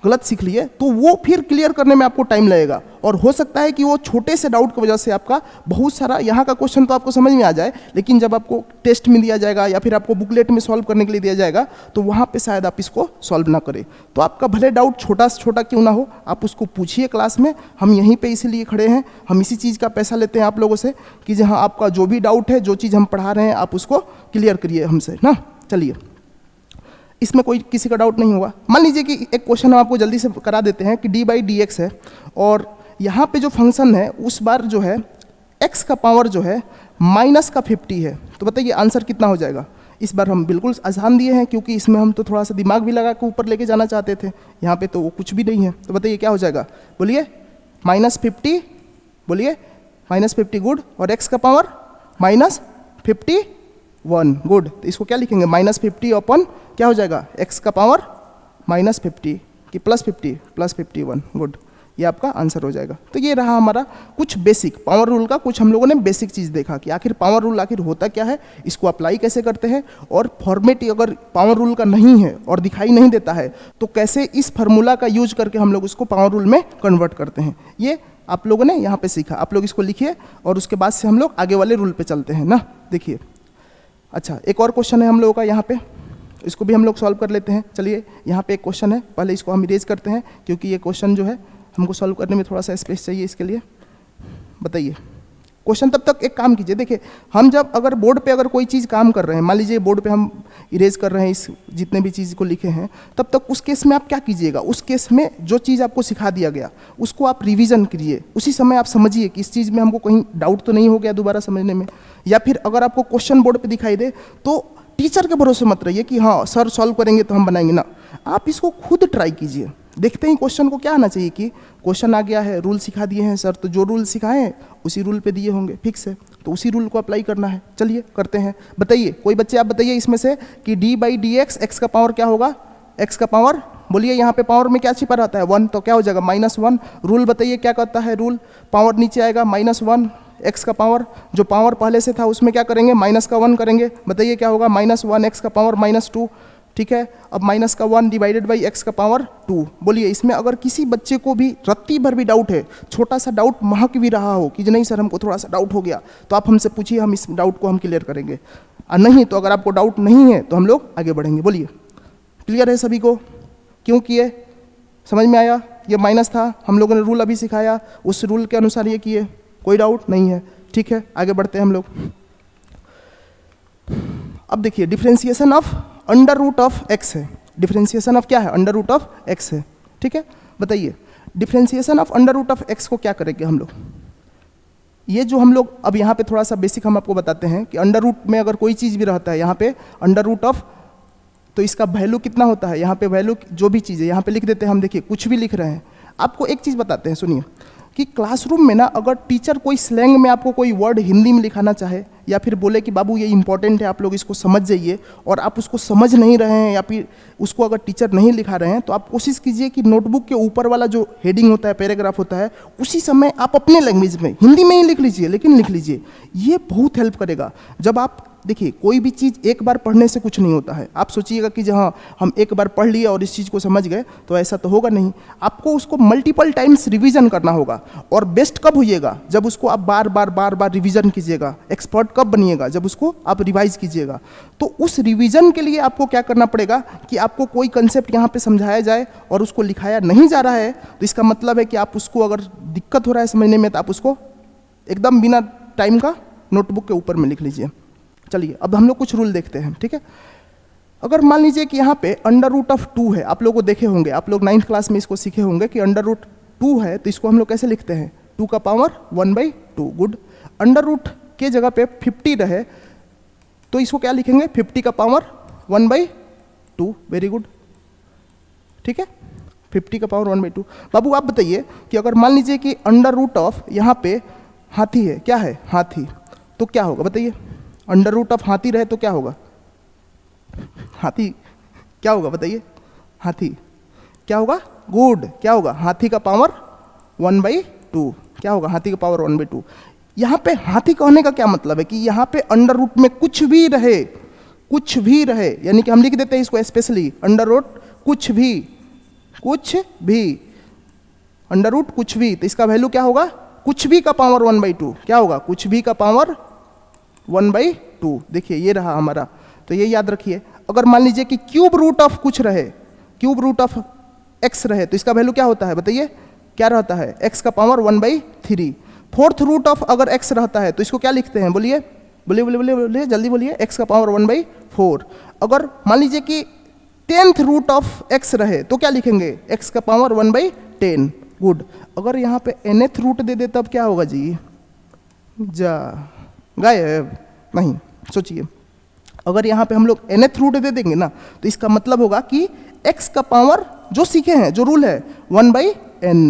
गलत सीख लिए तो वो फिर क्लियर करने में आपको टाइम लगेगा, और हो सकता है कि वो छोटे से डाउट की वजह से आपका बहुत सारा यहाँ का क्वेश्चन तो आपको समझ में आ जाए, लेकिन जब आपको टेस्ट में दिया जाएगा या फिर आपको बुकलेट में सॉल्व करने के लिए दिया जाएगा तो वहाँ पे शायद आप इसको सॉल्व ना करें। तो आपका भले डाउट छोटा से छोटा क्यों ना हो, आप उसको पूछिए क्लास में, हम यहीं पर इसीलिए खड़े हैं, हम इसी चीज़ का पैसा लेते हैं आप लोगों से कि जहाँ आपका जो भी डाउट है, जो चीज़ हम पढ़ा रहे हैं आप उसको क्लियर करिए हमसे ना। चलिए, इसमें कोई किसी का डाउट नहीं होगा। मान लीजिए कि एक क्वेश्चन हम आपको जल्दी से करा देते हैं कि d/dx है, और यहाँ पे जो फंक्शन है उस बार जो है x का पावर जो है -50 है, तो बताइए आंसर कितना हो जाएगा। इस बार हम बिल्कुल आसान दिए हैं क्योंकि इसमें हम तो थोड़ा सा दिमाग भी लगा के ऊपर लेके जाना चाहते थे, यहाँ पे तो वो कुछ भी नहीं है। तो बताइए क्या हो जाएगा, बोलिए -50, बोलिए -50, गुड, और x का पावर -51, गुड। तो इसको क्या लिखेंगे, -50 अपॉन क्या हो जाएगा, x का पावर -50 कि +50 +51, गुड, ये आपका आंसर हो जाएगा। तो ये रहा हमारा कुछ बेसिक पावर रूल का, कुछ हम लोगों ने बेसिक चीज़ देखा कि आखिर पावर रूल आखिर होता क्या है, इसको अप्लाई कैसे करते हैं, और फॉर्मेट अगर पावर रूल का नहीं है और दिखाई नहीं देता है तो कैसे इस फार्मूला का यूज करके हम लोग उसको पावर रूल में कन्वर्ट करते हैं। ये आप लोगों ने यहाँ पे सीखा। आप लोग इसको लिखिए और उसके बाद से हम लोग आगे वाले रूल पे चलते हैं ना। देखिए, अच्छा एक और क्वेश्चन है हम लोगों का यहाँ पे, इसको भी हम लोग सॉल्व कर लेते हैं। चलिए, यहाँ पे एक क्वेश्चन है, पहले इसको हम इरेज करते हैं क्योंकि ये क्वेश्चन जो है हमको सॉल्व करने में थोड़ा सा स्पेस चाहिए इसके लिए। बताइए क्वेश्चन, तब तक एक काम कीजिए, देखिए हम जब अगर बोर्ड पे अगर कोई चीज़ काम कर रहे हैं, मान लीजिए बोर्ड पे हम इरेज कर रहे हैं इस जितने भी चीज़ को लिखे हैं, तब तक उस केस में आप क्या कीजिएगा, उस केस में जो चीज़ आपको सिखा दिया गया उसको आप रिवीजन करिए, उसी समय आप समझिए कि इस चीज़ में हमको कहीं डाउट तो नहीं हो गया दोबारा समझने में। या फिर अगर आपको क्वेश्चन बोर्ड पर दिखाई दे तो टीचर के भरोसे मत रहिए कि हाँ सर सॉल्व करेंगे तो हम बनाएंगे ना, आप इसको खुद ट्राई कीजिए। देखते ही क्वेश्चन को क्या आना चाहिए कि क्वेश्चन आ गया है, रूल सिखा दिए हैं सर, तो जो रूल सिखाए हैं उसी रूल पे दिए होंगे, फिक्स है, तो उसी रूल को अप्लाई करना है। चलिए करते हैं। बताइए कोई बच्चे आप बताइए इसमें से कि d/dx x का पावर क्या होगा, x का पावर, बोलिए यहाँ पे पावर में क्या छिपा रहता है 1, तो क्या हो जाएगा -1। रूल बताइए क्या कहता है, रूल पावर नीचे आएगा -1, x का पावर जो पावर पहले से था उसमें क्या करेंगे, -1 करेंगे। बताइए क्या होगा, -1 x का पावर -2, ठीक है। अब -1 डिवाइडेड बाई x का पावर 2। बोलिए इसमें अगर किसी बच्चे को भी रत्ती भर भी डाउट है, छोटा सा डाउट महक भी रहा हो कि नहीं सर हमको थोड़ा सा डाउट हो गया, तो आप हमसे पूछिए, हम इस डाउट को हम क्लियर करेंगे। और नहीं तो अगर आपको डाउट नहीं है तो हम लोग आगे बढ़ेंगे। बोलिए क्लियर है सभी को, क्यों किए, समझ में आया। ये माइनस था, हम लोगों ने रूल अभी सिखाया, उस रूल के अनुसार ये किए, कोई डाउट नहीं है, ठीक है। आगे बढ़ते हैं हम लोग। अब देखिए differentiation of under root of x है, डिफ्रेंसिएशन ऑफ क्या है, अंडर रूट ऑफ एक्स है, ठीक है। बताइए differentiation of under root of x को क्या करेंगे हम लोग, ये जो हम लोग अब यहाँ पे थोड़ा सा बेसिक हम आपको बताते हैं कि अंडर रूट में अगर कोई चीज़ भी रहता है यहाँ पे अंडर रूट ऑफ, तो इसका वैल्यू कितना होता है, यहाँ पे वैल्यू जो भी चीज़ है यहाँ पे लिख देते हैं हम, देखिए कुछ भी लिख रहे हैं। आपको एक चीज़ बताते हैं, सुनिए कि क्लासरूम में ना अगर टीचर कोई स्लैंग में आपको कोई वर्ड हिंदी में लिखाना चाहे या फिर बोले कि बाबू ये इंपॉर्टेंट है आप लोग इसको समझ जाइए, और आप उसको समझ नहीं रहे हैं या फिर उसको अगर टीचर नहीं लिखा रहे हैं, तो आप कोशिश कीजिए कि नोटबुक के ऊपर वाला जो हेडिंग होता है, पैराग्राफ होता है, उसी समय आप अपने लैंग्वेज में हिंदी में ही लिख लीजिए, लेकिन लिख लीजिए, ये बहुत हेल्प करेगा। जब आप देखिए कोई भी चीज़ एक बार पढ़ने से कुछ नहीं होता है। आप सोचिएगा कि जहाँ हम एक बार पढ़ लिए और इस चीज़ को समझ गए, तो ऐसा तो होगा नहीं, आपको उसको मल्टीपल टाइम्स रिवीजन करना होगा। और बेस्ट कब होइएगा, जब उसको आप बार बार रिवीजन कीजिएगा। एक्सपर्ट कब बनिएगा, जब उसको आप रिवाइज कीजिएगा। तो उस रिवीजन के लिए आपको क्या करना पड़ेगा कि आपको कोई कंसेप्ट यहाँ पे समझाया जाए और उसको लिखाया नहीं जा रहा है, तो इसका मतलब है कि आप उसको अगर दिक्कत हो रहा है समझने में, तो आप उसको एकदम बिना टाइम का नोटबुक के ऊपर में लिख लीजिए। चलिए अब हम लोग कुछ रूल देखते हैं, ठीक है। अगर मान लीजिए कि यहाँ पे अंडर रूट ऑफ 2 है, आप लोगों को देखे होंगे, आप लोग 9th क्लास में इसको सीखे होंगे कि अंडर रूट 2 है, तो इसको हम लोग कैसे लिखते हैं, 2 का पावर 1/2। गुड। अंडर रूट के जगह पे 50 रहे, तो इसको क्या लिखेंगे, 50 का पावर 1/2। वेरी गुड, ठीक है, 50 का पावर 1/2। बाबू आप बताइए कि अगर मान लीजिए कि अंडर रूट ऑफ यहाँ पे हाथी है, क्या है, हाथी, तो क्या होगा बताइए, अंडर रूट ऑफ हाथी रहे तो क्या होगा, हाथी क्या होगा बताइए, हाथी क्या होगा, गुड, क्या होगा, हाथी का पावर 1/2। क्या होगा, हाथी का पावर 1/2। यहाँ पे हाथी कहने का क्या मतलब है कि यहाँ पे अंडर रूट में कुछ भी रहे, कुछ भी रहे, यानी कि हम लिख देते हैं इसको स्पेशली अंडर रूट कुछ भी, कुछ भी, अंडर रूट कुछ भी, तो इसका वैल्यू क्या होगा, कुछ भी का पावर 1/2। क्या होगा, कुछ भी का पावर 1/2। देखिए ये रहा हमारा, तो ये याद रखिए। अगर मान लीजिए कि क्यूब रूट ऑफ कुछ रहे, क्यूब रूट ऑफ एक्स रहे, तो इसका वैल्यू क्या होता है बताइए, क्या रहता है, एक्स का पावर 1/3। फोर्थ रूट ऑफ अगर एक्स रहता है तो इसको क्या लिखते हैं, बोलिए बोलिए बोलिए बोलिए बोलिए जल्दी बोलिए, एक्स का पावर 1/4। अगर मान लीजिए कि 10th रूट ऑफ एक्स रहे तो क्या लिखेंगे, एक्स का पावर 1/10। गुड। अगर यहाँ पे nth रूट दे दे तब क्या होगा जी, जा गायब, नहीं, सोचिए अगर यहाँ पे हम लोग nth रूट दे देंगे ना, तो इसका मतलब होगा कि x का पावर जो सीखे हैं, जो रूल है 1/n,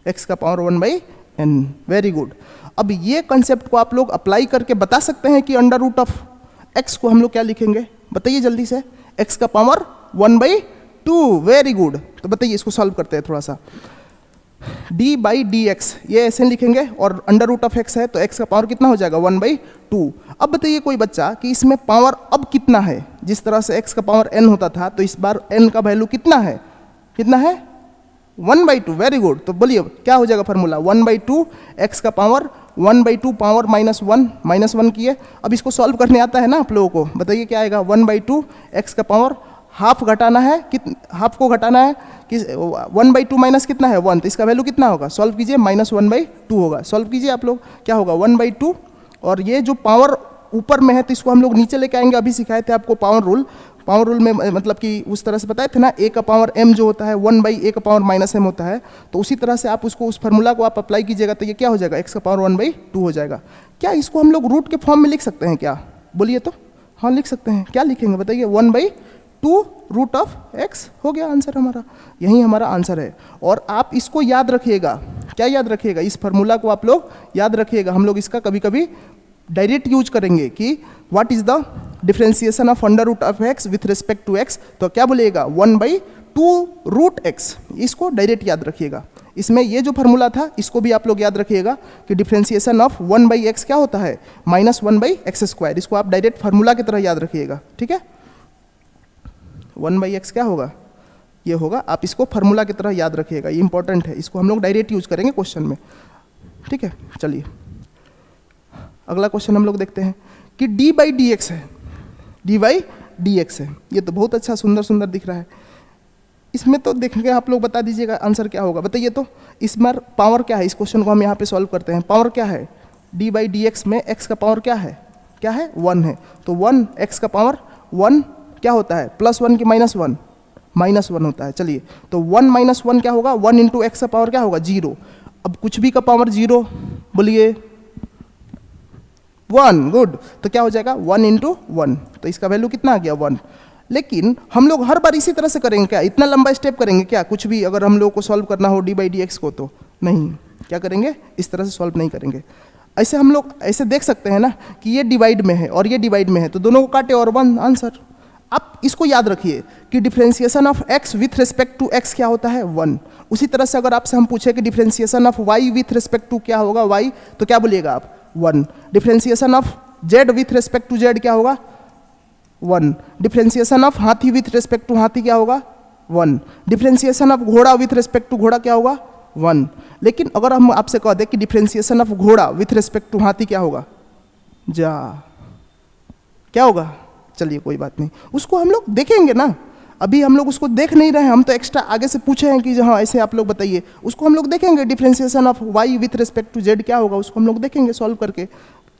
x का पावर 1/n। Very good. अब ये कंसेप्ट को आप लोग अप्लाई करके बता सकते हैं कि अंडर रूट ऑफ x को हम लोग क्या लिखेंगे, बताइए जल्दी से, x का पावर 1/2। Very good. तो बताइए इसको सॉल्व करते हैं थोड़ा सा। d/dx ये ऐसे लिखेंगे और अंडर रूट ऑफ x है तो x का पावर कितना हो जाएगा, 1/2। अब बताइए कोई बच्चा कि इसमें पावर अब कितना है, जिस तरह से x का पावर n होता था, तो इस बार n का वैल्यू कितना है, कितना है, 1/2। Very good. तो बोलिए क्या हो जाएगा फार्मूला, 1/2, x का पावर 1/2 पावर -1 किए। अब इसको सॉल्व करने आता है ना आप लोगों को, बताइए क्या आएगा, 1/2 x का पावर हाफ घटाना है, हाफ को घटाना है कि 1/2 माइनस कितना है 1, तो इसका वैल्यू कितना होगा, सॉल्व कीजिए, -1/2 होगा। सॉल्व कीजिए आप लोग, क्या होगा 1/2, और ये जो पावर ऊपर में है तो इसको हम लोग नीचे लेके आएंगे। अभी सिखाए थे आपको पावर रूल, पावर रूल में मतलब कि उस तरह से बताए थे ना, a का पावर m जो होता है 1/a का पावर -m होता है, तो उसी तरह से आप उसको उस फार्मूला को आप अप्लाई कीजिएगा तो ये क्या हो जाएगा, x का पावर 1/2 हो जाएगा। क्या इसको हम लोग रूट के फॉर्म में लिख सकते हैं क्या, बोलिए तो, हाँ लिख सकते हैं। क्या लिखेंगे बताइए, 1/2 रूट ऑफ x हो गया आंसर हमारा, यही हमारा आंसर है। और आप इसको याद रखिएगा, क्या याद रखिएगा, इस फार्मूला को आप लोग याद रखिएगा। हम लोग इसका कभी कभी डायरेक्ट यूज करेंगे कि what is the differentiation of under root of x with respect to x, तो क्या बोलिएगा 1/2 रूट x, इसको डायरेक्ट याद रखिएगा। इसमें ये जो फार्मूला था इसको भी आप लोग याद रखिएगा कि डिफरेंशिएशन ऑफ 1/x क्या होता है, -1/x²। इसको आप डायरेक्ट फार्मूला की तरह याद रखिएगा, ठीक है। 1/x क्या होगा, ये होगा, आप इसको फार्मूला की तरह याद रखिएगा, ये इंपॉर्टेंट है, इसको हम लोग डायरेक्ट यूज करेंगे क्वेश्चन में, ठीक है। चलिए अगला क्वेश्चन हम लोग देखते हैं कि d/dx है, d/dx है, ये तो बहुत अच्छा सुंदर सुंदर दिख रहा है। इसमें तो देखेंगे आप लोग, बता दीजिएगा आंसर क्या होगा, बताइए तो। इसमें पावर क्या है, इस क्वेश्चन को हम यहाँ पे सॉल्व करते हैं। पावर क्या है, d/dx में x का पावर क्या है, 1 है, तो 1 x का पावर 1 क्या होता है, +1 की -1, -1 होता है। चलिए तो 1 - 1 क्या होगा, 1 × x का पावर क्या होगा 0। अब कुछ भी का पावर 0, बोलिए 1, गुड। तो क्या हो जाएगा 1 × 1, तो इसका वैल्यू कितना आ गया 1। लेकिन हम लोग हर बार इसी तरह से करेंगे क्या, इतना लंबा स्टेप करेंगे क्या, कुछ भी अगर हम लोग को सॉल्व करना हो d/dx को, तो नहीं, क्या करेंगे, इस तरह से सॉल्व नहीं करेंगे। ऐसे हम लोग ऐसे देख सकते हैं ना कि ये डिवाइड में है और ये डिवाइड में है, तो दोनों को काटे और 1 आंसर। आप इसको याद रखिए कि differentiation of x with respect to x क्या होता है 1। उसी तरह से अगर आपसे हम पूछे कि differentiation of y with respect to क्या होगा y, तो क्या बोलिएगा आप 1। Differentiation of z with respect to z क्या होगा 1। डिफरेंशिएशन ऑफ हाथी विथ रिस्पेक्ट टू हाथी क्या होगा 1। डिफरेंशिएशन ऑफ घोड़ा विथ रिस्पेक्ट टू घोड़ा क्या होगा 1। लेकिन अगर हम आपसे कह दें कि डिफरेंशिएशन ऑफ घोड़ा विथ रिस्पेक्ट टू हाथी क्या होगा, जा क्या होगा, चलिए कोई बात नहीं, उसको हम लोग देखेंगे ना, अभी हम लोग उसको देख नहीं रहे हैं, हम तो एक्स्ट्रा आगे से पूछे हैं कि हाँ ऐसे आप लोग बताइए, उसको हम लोग देखेंगे। Differentiation of y with respect to z क्या होगा, उसको हम लोग देखेंगे सॉल्व करके,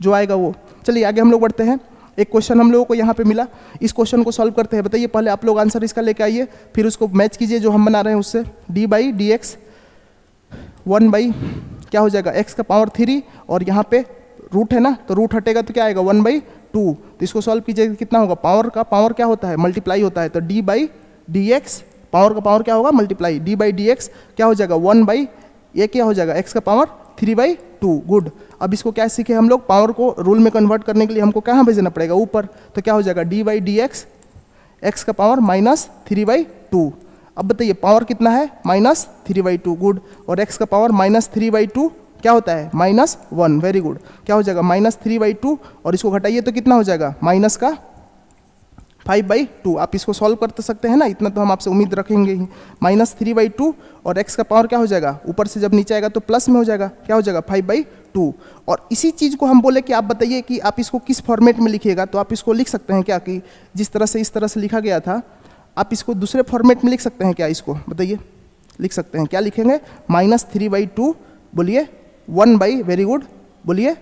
जो आएगा वो। चलिए आगे हम लोग बढ़ते हैं। एक क्वेश्चन हम लोगों को यहाँ पे मिला, इस क्वेश्चन को सॉल्व करते हैं। बताइए पहले आप लोग आंसर इसका लेके आइए, फिर उसको मैच कीजिए जो हम बना रहे हैं उससे। d/dx 1/ क्या हो जाएगा x का पावर 3, और यहाँ पे रूट है ना, तो रूट हटेगा तो क्या आएगा 1/2। तो इसको सॉल्व कीजिए, कितना होगा, पावर का पावर क्या होता है, मल्टीप्लाई होता है, तो d/dx पावर का पावर क्या होगा मल्टीप्लाई, d/dx क्या हो जाएगा 1/, ये क्या हो जाएगा x का पावर 3/2। गुड। अब इसको क्या सीखे हम लोग, पावर को रूल में कन्वर्ट करने के लिए हमको कहाँ भेजना पड़ेगा, ऊपर, तो क्या हो जाएगा d/dx x का पावर -3/2। अब बताइए पावर कितना है -3/2, गुड। और x का पावर -3/2 क्या होता है -1, वेरी गुड। क्या हो जाएगा -3/2, और इसको घटाइए तो कितना हो जाएगा -5/2। आप इसको सॉल्व कर सकते हैं ना, इतना तो हम आपसे उम्मीद रखेंगे ही। -3/2 और x का पावर क्या हो जाएगा, ऊपर से जब नीचे आएगा तो प्लस में हो जाएगा, क्या हो जाएगा 5/2। और इसी चीज़ को हम बोले कि आप बताइए कि आप इसको किस फॉर्मेट में लिखिएगा, तो आप इसको लिख सकते हैं क्या कि जिस तरह से इस तरह से लिखा गया था, आप इसको दूसरे फॉर्मेट में लिख सकते हैं क्या, इसको बताइए, लिख सकते हैं क्या, लिखेंगे -3/2, बोलिए 1/, वेरी गुड, बोलिए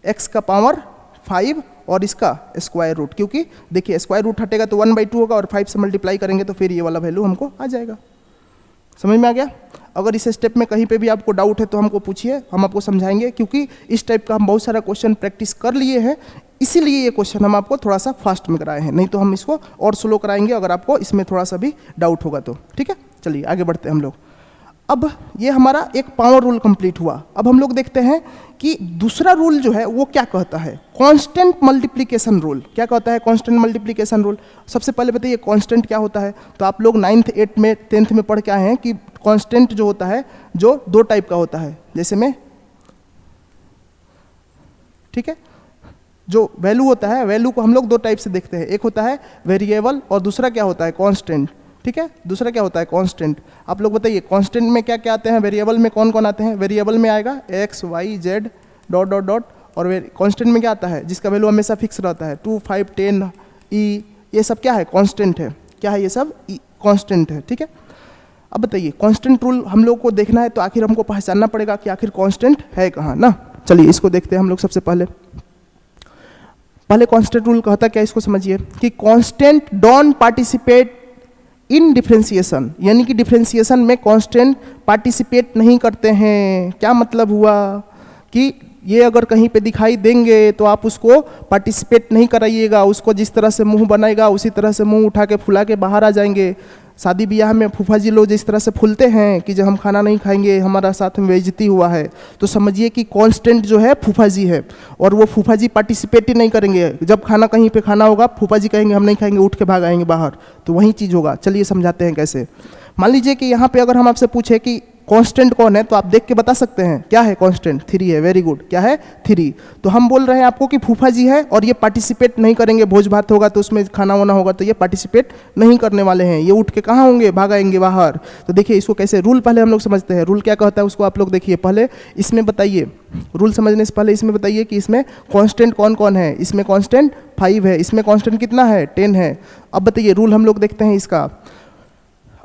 x का पावर 5 और इसका स्क्वायर रूट, क्योंकि देखिए स्क्वायर रूट हटेगा तो 1/2 होगा, और 5 से मल्टीप्लाई करेंगे तो फिर ये वाला वैल्यू हमको आ जाएगा। समझ में आ गया। अगर इस स्टेप में कहीं पे भी आपको डाउट है तो हमको पूछिए, हम आपको समझाएंगे, क्योंकि इस टाइप का हम बहुत सारा क्वेश्चन प्रैक्टिस कर लिए हैं, इसीलिए ये क्वेश्चन हम आपको थोड़ा सा फास्ट में कराए हैं, नहीं तो हम इसको और स्लो कराएंगे अगर आपको इसमें थोड़ा सा भी डाउट होगा तो। ठीक है, चलिए आगे बढ़ते हैं हम लोग। अब ये हमारा एक पावर रूल कंप्लीट हुआ। अब हम लोग देखते हैं कि दूसरा रूल जो है वो क्या कहता है, कांस्टेंट मल्टीप्लिकेशन रूल। क्या कहता है कांस्टेंट मल्टीप्लिकेशन रूल। सबसे पहले बताइए कांस्टेंट क्या होता है। तो आप लोग 9th 8th में 10th में पढ़ के आए हैं कि कांस्टेंट जो होता है जो 2 टाइप का होता है, जैसे में ठीक है, जो वैल्यू होता है, वैल्यू को हम लोग 2 टाइप से देखते हैं, एक होता है वेरिएबल और दूसरा क्या होता है कांस्टेंट। ठीक है, दूसरा क्या होता है कांस्टेंट। आप लोग बताइए कांस्टेंट में क्या क्या आते हैं, वेरिएबल में कौन कौन आते हैं। वेरिएबल में आएगा x y z ... और कांस्टेंट में क्या आता है जिसका वैल्यू हमेशा फिक्स रहता है 2 5 10 e, ये सब क्या है कांस्टेंट है। क्या है ये सब कांस्टेंट है। ठीक है, अब बताइए कांस्टेंट रूल हम लोग को देखना है तो आखिर हमको पहचानना पड़ेगा कि आखिर कांस्टेंट है कहाँ ना। चलिए इसको देखते हैं हम लोग। सबसे पहले कांस्टेंट रूल कहता क्या, इसको समझिए कि constant don't participate in differentiation, यानी कि डिफरेंशिएशन में कांस्टेंट पार्टिसिपेट नहीं करते हैं। क्या मतलब हुआ कि ये अगर कहीं पे दिखाई देंगे तो आप उसको पार्टिसिपेट नहीं कराइएगा, उसको जिस तरह से मुंह बनाएगा उसी तरह से मुंह उठा के फुला के बाहर आ जाएंगे। शादी ब्याह में फूफा जी लोग जिस तरह से फूलते हैं कि जब हम खाना नहीं खाएंगे हमारा साथ में बेइज्जती हुआ है, तो समझिए कि कांस्टेंट जो है फूफा जी है, और वो फूफा जी पार्टिसिपेट ही नहीं करेंगे। जब खाना कहीं पे खाना होगा फूफा जी कहेंगे हम नहीं खाएंगे, उठ के भाग आएंगे बाहर, तो वही चीज़ होगा। चलिए समझाते हैं कैसे। मान लीजिए कि यहाँ पे अगर हम आपसे पूछे कि कांस्टेंट कौन है, तो आप देख के बता सकते हैं क्या है कांस्टेंट, 3 है। वेरी गुड, क्या है 3। तो हम बोल रहे हैं आपको कि फूफा जी है और ये पार्टिसिपेट नहीं करेंगे, भोज भात होगा तो उसमें खाना वाना होगा तो ये पार्टिसिपेट नहीं करने वाले हैं, ये उठ के कहाँ होंगे, भाग आएंगे बाहर। तो देखिए इसको कैसे, रूल पहले हम लोग समझते हैं। रूल क्या कहता है उसको आप लोग देखिए पहले, इसमें बताइए, रूल समझने से पहले इसमें बताइए कि इसमें कांस्टेंट कौन कौन है। इसमें कांस्टेंट 5 है, इसमें कांस्टेंट कितना है 10 है। अब बताइए रूल हम लोग देखते हैं इसका।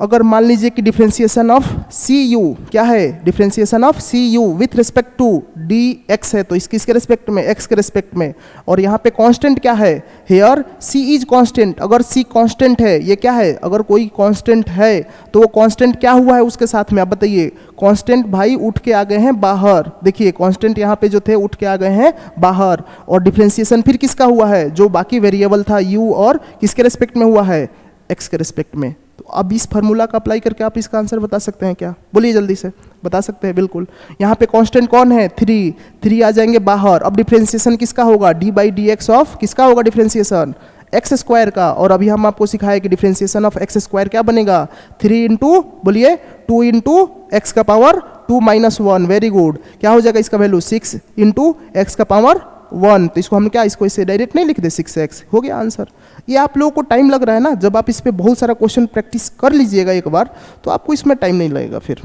अगर मान लीजिए कि डिफरेंशिएशन ऑफ सी यू क्या है, differentiation of C U with respect to D X है, तो इस किसके रिस्पेक्ट में, एक्स के रिस्पेक्ट में, और यहाँ पे कांस्टेंट क्या है, हेयर सी इज कांस्टेंट। अगर सी कांस्टेंट है, ये क्या है, अगर कोई कांस्टेंट है तो वो कांस्टेंट क्या हुआ है उसके साथ में, आप बताइए। कांस्टेंट भाई उठ के आ गए हैं बाहर, देखिए कांस्टेंट यहाँ पे जो थे उठ के आ गए हैं बाहर, और डिफरेंशिएशन फिर किसका हुआ है, जो बाकी वेरिएबल था यू और किसके रिस्पेक्ट में हुआ है, एक्स के रिस्पेक्ट में। तो अब इस फार्मूला का अप्लाई करके आप इसका आंसर बता सकते हैं क्या, बोलिए जल्दी से, बता सकते हैं बिल्कुल। यहाँ पे कांस्टेंट कौन है, 3 आ जाएंगे बाहर। अब डिफरेंशिएशन किसका होगा, D by D x of किसका होगा डिफरेंशिएशन, एक्स स्क्वायर का। और अभी हम आपको सिखाए कि डिफरेंशिएशन ऑफ एक्स स्क्वायर क्या बनेगा, 3 इंटू बोलिए 2 इंटू एक्स का पावर 2 माइनस 1, वेरी गुड। क्या हो जाएगा इसका वैल्यू 6 इंटू एक्स का पावर 1, तो इसको हम क्या, इसको इसे डायरेक्ट नहीं लिख दे, 6x हो गया आंसर। ये आप लोगों को टाइम लग रहा है ना, जब आप इस पे बहुत सारा क्वेश्चन प्रैक्टिस कर लीजिएगा एक बार, तो आपको इसमें टाइम नहीं लगेगा, फिर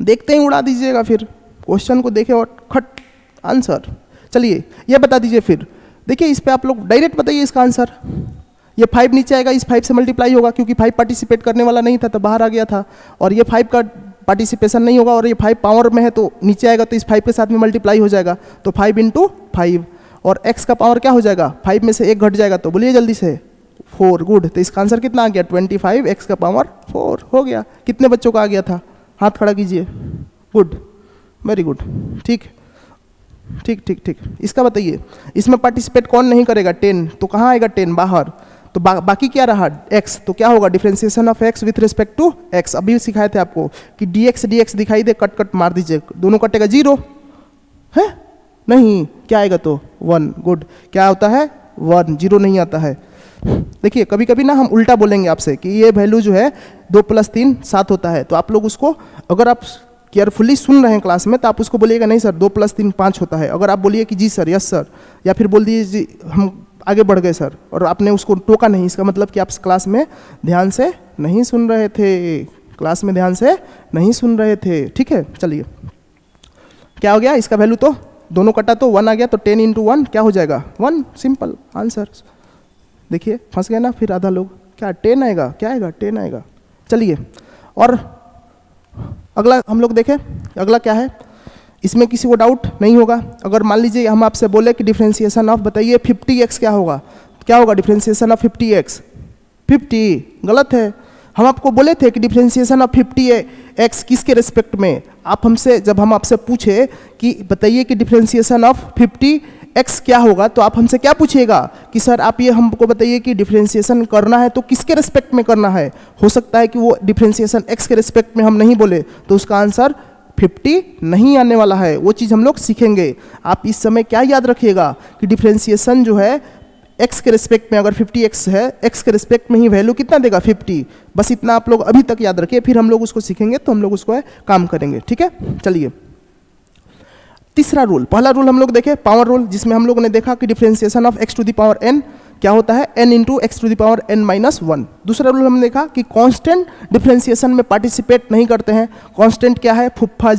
देखते ही उड़ा दीजिएगा, फिर क्वेश्चन को देखे और खट आंसर। चलिए ये बता दीजिए फिर, देखिए इस पर आप लोग डायरेक्ट बताइए इसका आंसर। ये 5 नीचे आएगा, इस 5 से मल्टीप्लाई होगा, क्योंकि 5 पार्टिसिपेट करने वाला नहीं था तो बाहर आ गया था, और ये 5 का पार्टिसिपेशन नहीं होगा, और ये 5 पावर में है तो नीचे आएगा, तो इस 5 के साथ में मल्टीप्लाई हो जाएगा, तो 5 इंटू 5, और x का पावर क्या हो जाएगा, 5 में से 1 घट जाएगा, तो बोलिए जल्दी से 4, गुड। तो इसका आंसर कितना आ गया, 25 x का पावर 4 हो गया। कितने बच्चों का आ गया था, हाथ खड़ा कीजिए, गुड, वेरी गुड, ठीक ठीक ठीक ठीक। इसका बताइए, इसमें पार्टिसिपेट कौन नहीं करेगा, 10, तो कहाँ आएगा 10 बाहर, तो बाकी क्या रहा x, तो क्या होगा differentiation of x with respect to x। अभी सिखाए थे आपको कि dx दिखाई दे, कट कट मार दीजिए, दोनों कटेगा 0 है, नहीं क्या आएगा तो 1, गुड। क्या होता है 1, 0 नहीं आता है। देखिए कभी कभी ना हम उल्टा बोलेंगे आपसे कि ये वैल्यू जो है 2 + 3 7 होता है, तो आप लोग उसको, अगर आप केयरफुली सुन रहे हैं क्लास में, तो आप उसको बोलिएगा नहीं सर 2 + 3 5 होता है। अगर आप बोलिए कि जी सर, यस सर, या फिर बोल दीजिए जी हम आगे बढ़ गए सर, और आपने उसको टोका नहीं, इसका मतलब कि आप क्लास में ध्यान से नहीं सुन रहे थे, क्लास में ध्यान से नहीं सुन रहे थे, ठीक है। चलिए क्या हो गया, इसका वैल्यू तो दोनों कटा तो 1 आ गया, तो 10 इंटू 1 क्या हो जाएगा 1, सिंपल आंसर। देखिए फंस गए ना फिर आधा लोग, क्या 10 आएगा, क्या आएगा 10 आएगा। चलिए और अगला हम लोग देखें, अगला क्या है, इसमें किसी को डाउट नहीं होगा। अगर मान लीजिए हम आपसे बोले कि डिफरेंशिएशन ऑफ बताइए 50x क्या होगा, क्या होगा डिफरेंशिएशन ऑफ 50x, 50 गलत है। हम आपको बोले थे कि डिफरेंशिएशन ऑफ 50x किसके रिस्पेक्ट में, आप हमसे, जब हम आपसे पूछे कि बताइए कि डिफरेंशिएशन ऑफ 50x क्या होगा, तो आप हमसे क्या पूछिएगा कि सर आप ये हमको बताइए कि डिफरेंशिएशन करना है तो किसके रिस्पेक्ट में करना है। हो सकता है कि वो डिफरेंशिएशन x के रिस्पेक्ट में हम नहीं बोले, तो उसका आंसर 50 नहीं आने वाला है, वो चीज़ हम लोग सीखेंगे। आप इस समय क्या याद रखिएगा कि डिफरेंशिएशन जो है x के रिस्पेक्ट में, अगर 50x है, x के रिस्पेक्ट में ही वैल्यू कितना देगा 50, बस इतना आप लोग अभी तक याद रखिए, फिर हम लोग उसको सीखेंगे तो हम लोग उसको काम करेंगे, ठीक है। चलिए तीसरा रूल, पहला रूल हम लोग देखें पावर रूल, जिसमें हम लोग ने देखा कि differentiation of x to the power n क्या होता है, n into x to the power n minus 1। दूसरा रूल हमने देखा कि कांस्टेंट डिफरेंशिएशन में पार्टिसिपेट नहीं करते हैं। कांस्टेंट क्या है, फूफा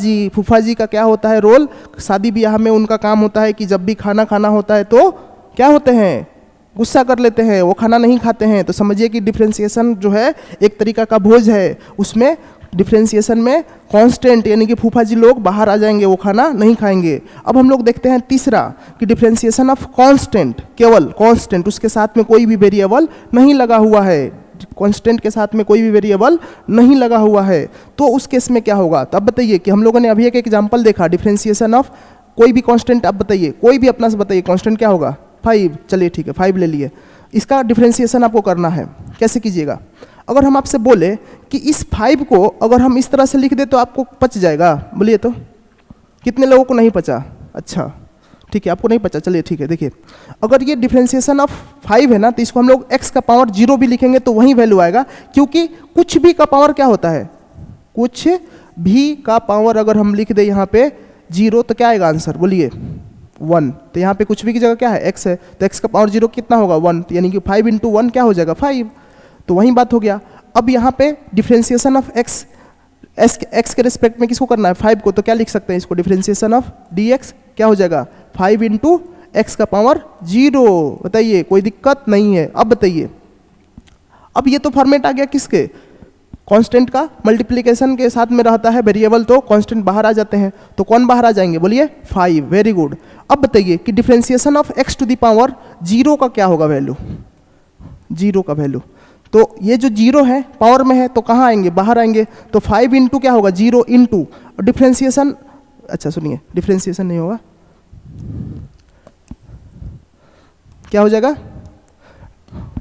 जी का क्या होता है रोल, शादी ब्याह में उनका काम होता है कि जब भी खाना खाना होता है तो क्या होते हैं, गुस्सा कर लेते हैं, वो खाना नहीं खाते हैं। तो समझिए कि डिफरेंशिएशन जो है एक तरीका का भोज है, उसमें डिफरेंशिएशन में कांस्टेंट यानी कि फूफा जी लोग बाहर आ जाएंगे, वो खाना नहीं खाएंगे। अब हम लोग देखते हैं तीसरा कि डिफरेंशिएशन ऑफ कांस्टेंट, केवल कांस्टेंट, उसके साथ में कोई भी वेरिएबल नहीं लगा हुआ है, कांस्टेंट के साथ में कोई भी वेरिएबल नहीं लगा हुआ है, तो उस केस में क्या होगा। तो अब बताइए कि हम लोगों ने अभी एक एग्जाम्पल देखा, डिफरेंशिएशन ऑफ कोई भी कांस्टेंट, आप बताइए कोई भी अपना से बताइए कांस्टेंट क्या होगा 5, चलिए ठीक है 5 ले लिए। इसका डिफरेंशिएशन आपको करना है, कैसे कीजिएगा। अगर हम आपसे बोले कि इस 5 को अगर हम इस तरह से लिख दे तो आपको पच जाएगा, बोलिए तो कितने लोगों को नहीं पचा, अच्छा ठीक है आपको नहीं पचा, चलिए ठीक है। देखिए अगर ये डिफरेंशिएशन ऑफ 5 है ना, तो इसको हम लोग x का पावर 0 भी लिखेंगे तो वही वैल्यू आएगा, क्योंकि कुछ भी का पावर क्या होता है, कुछ भी का पावर अगर हम लिख दे यहाँ पे 0 तो क्या आएगा आंसर, बोलिए 1। तो यहाँ पे कुछ भी की जगह क्या है x है, तो x का पावर 0 कितना होगा 1, यानी कि 5 इंटू 1 क्या हो जाएगा 5, तो वही बात हो गया। अब यहाँ पे डिफरेंशिएशन ऑफ x के रिस्पेक्ट में किसको करना है 5 को, तो क्या लिख सकते हैं इसको, डिफरेंशिएशन ऑफ dx क्या हो जाएगा 5 इंटू एक्स का पावर 0। बताइए कोई दिक्कत नहीं है। अब बताइए, अब ये तो फॉर्मेट आ गया किसके, कांस्टेंट का मल्टीप्लिकेशन के साथ में रहता है वेरिएबल, तो कांस्टेंट बाहर आ जाते हैं, तो कौन बाहर आ जाएंगे बोलिए 5, वेरी गुड। अब बताइए कि differentiation of x to the power 0 का क्या होगा वैल्यू, 0 का वैल्यू, तो ये जो 0 है पावर में है तो कहाँ आएंगे, बाहर आएंगे, तो 5 इंटू क्या होगा 0 इंटू डिफरेंशिएशन, अच्छा सुनिए डिफरेंशिएशन नहीं होगा, क्या हो जाएगा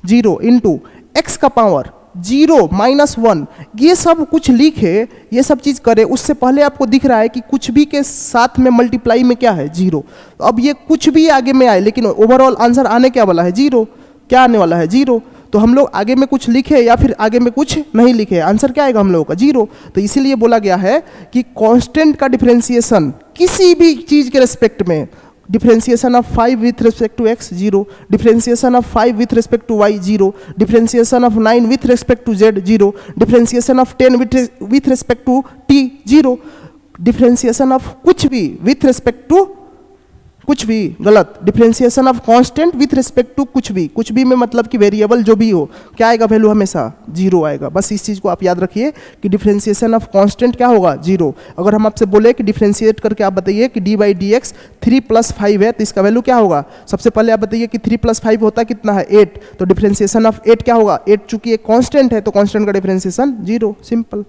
0 इंटू एक्स का पावर 0 -1, ये सब कुछ लिखे, ये सब चीज करे, उससे पहले आपको दिख रहा है कि कुछ भी के साथ में मल्टीप्लाई में क्या है 0, तो अब ये कुछ भी आगे में आए लेकिन ओवरऑल आंसर आने क्या वाला है 0, क्या आने वाला है 0, तो हम लोग आगे में कुछ लिखे या फिर आगे में कुछ नहीं लिखे, आंसर क्या आएगा हम लोगों का 0। तो इसीलिए बोला गया है कि कांस्टेंट का डिफरेंशिएशन किसी भी चीज के रेस्पेक्ट में, differentiation of 5 with respect to x 0, differentiation of 5 with respect to y 0, differentiation of 9 with respect to z 0, differentiation of 10 with respect to t 0, differentiation of कुछ भी विथ रिस्पेक्ट टू कुछ भी गलत, differentiation of constant with respect to कुछ भी में मतलब कि वेरिएबल जो भी हो क्या आएगा वैल्यू हमेशा 0 आएगा। बस इस चीज को आप याद रखिए कि डिफरेंशिएशन ऑफ कांस्टेंट क्या होगा 0। अगर हम आपसे बोले कि डिफरेंशिएट करके आप बताइए कि d बाई डी एक्स 3 + 5 है तो इसका वैल्यू क्या होगा, सबसे पहले आप बताइए कि 3 + 5 होता कितना है 8, तो डिफरेंशिएशन ऑफ 8 क्या होगा, 8 चूंकि एक कांस्टेंट है तो कांस्टेंट का डिफरेंशिएशन 0, सिंपल।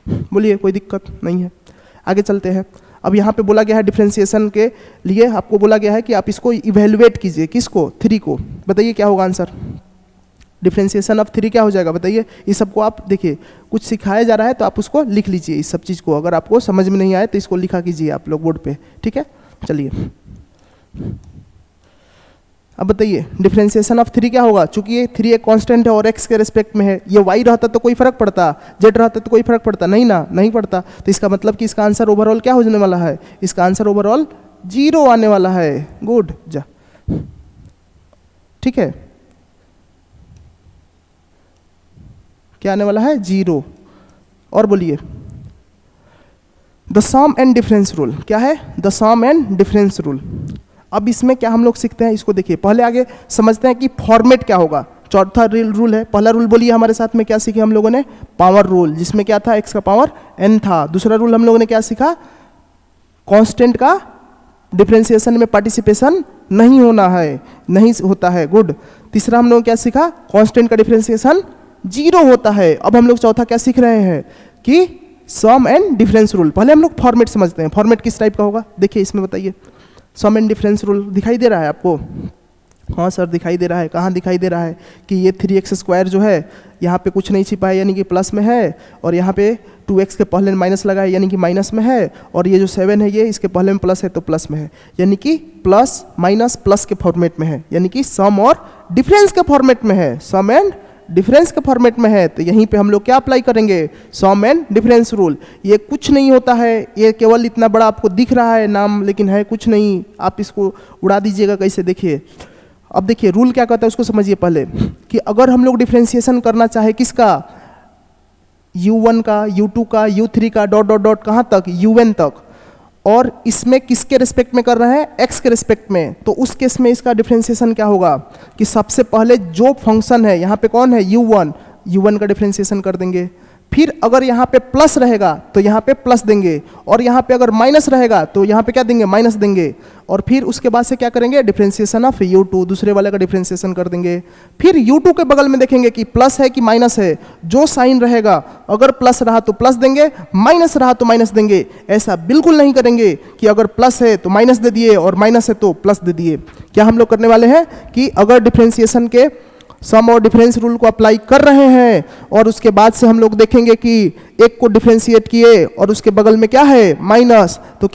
बोलिए कोई दिक्कत नहीं है, आगे चलते हैं। अब यहाँ पे बोला गया है डिफरेंशिएशन के लिए आपको बोला गया है कि आप इसको इवेल्युएट कीजिए, किसको 3 को, बताइए क्या होगा आंसर, डिफरेंशिएशन ऑफ 3 क्या हो जाएगा बताइए। इस सबको आप देखिए कुछ सिखाया जा रहा है तो आप उसको लिख लीजिए, इस सब चीज़ को अगर आपको समझ में नहीं आए तो इसको लिखा कीजिए आप लोग बोर्ड पे, ठीक है। चलिए अब बताइए डिफरेंशिएशन ऑफ 3 क्या होगा, चूंकि ये 3 एक कांस्टेंट है और x के रिस्पेक्ट में है, ये y रहता तो कोई फर्क पड़ता, z रहता तो कोई फर्क पड़ता नहीं ना, नहीं पड़ता, तो इसका मतलब कि इसका आंसर ओवरऑल क्या होने वाला है, इसका आंसर ओवरऑल 0 आने वाला है, गुड जा, ठीक है, क्या आने वाला है 0। और बोलिए the sum and difference rule, क्या है the sum and difference rule. अब इसमें क्या हम लोग सीखते हैं, इसको देखिए पहले आगे समझते हैं कि फॉर्मेट क्या होगा। चौथा रूल है, पहला रूल बोलिए हमारे साथ में क्या सीखे हम लोगों ने, पावर रूल, जिसमें क्या था x का पावर n था। दूसरा रूल हम लोगों ने क्या सीखा, कांस्टेंट का डिफरेंशिएशन में पार्टिसिपेशन नहीं होना है, नहीं होता है, गुड। तीसरा हम लोग क्या सीखा, कांस्टेंट का डिफरेंशिएशन 0 होता है। अब हम लोग चौथा क्या सीख रहे हैं कि सम एंड डिफरेंस रूल। पहले हम लोग फॉर्मेट समझते हैं, फॉर्मेट किस टाइप का होगा, देखिए इसमें बताइए, सम एंड डिफरेंस रूल दिखाई दे रहा है आपको, हाँ सर दिखाई दे रहा है, कहाँ दिखाई दे रहा है कि ये 3x² जो है यहाँ पे कुछ नहीं छिपा है यानी कि प्लस में है, और यहाँ पे 2x के पहले माइनस लगा है यानी कि माइनस में है, और ये जो 7 है ये इसके पहले में प्लस है तो प्लस में है, यानी कि प्लस माइनस प्लस के फॉर्मेट में है, यानी कि सम और डिफरेंस के फॉर्मेट में है, सम एंड डिफरेंस के फॉर्मेट में है। तो यहीं पे हम लोग क्या अप्लाई करेंगे, सम एंड डिफरेंस रूल। ये कुछ नहीं होता है, ये केवल इतना बड़ा आपको दिख रहा है नाम, लेकिन है कुछ नहीं, आप इसको उड़ा दीजिएगा कैसे, देखिए। अब देखिए रूल क्या कहता है उसको समझिए पहले, कि अगर हम लोग डिफरेंशिएशन करना चाहे किसका, u1 का, u2 का, u3 का, डॉट डॉट डॉट कहाँ तक, un तक, और इसमें किसके रिस्पेक्ट में कर रहे हैं, x के रिस्पेक्ट में, तो उस केस में इसका डिफरेंशिएशन क्या होगा कि सबसे पहले जो फंक्शन है यहाँ पे कौन है u1 का डिफरेंशिएशन कर देंगे, फिर अगर यहाँ पे प्लस रहेगा तो यहाँ पे प्लस देंगे, और यहाँ पे अगर माइनस रहेगा तो यहाँ पे क्या देंगे, माइनस देंगे, और फिर उसके बाद से क्या करेंगे, डिफरेंशिएशन ऑफ u2, दूसरे वाले का डिफरेंशिएशन कर देंगे। फिर u2 के बगल में देखेंगे कि प्लस है कि माइनस है, जो साइन रहेगा अगर प्लस रहा तो प्लस देंगे, माइनस रहा तो माइनस देंगे। ऐसा बिल्कुल नहीं करेंगे कि अगर प्लस है तो माइनस दे दिए और माइनस है तो प्लस दे दिए। क्या हम लोग करने वाले हैं कि अगर डिफरेंशिएशन के सम और डिफरेंस रूल को अप्लाई कर रहे हैं और उसके बाद से हम लोग देखेंगे कि एक को डिफरेंशिएट किए और उसके बगल में क्या है माइनस, तो क्या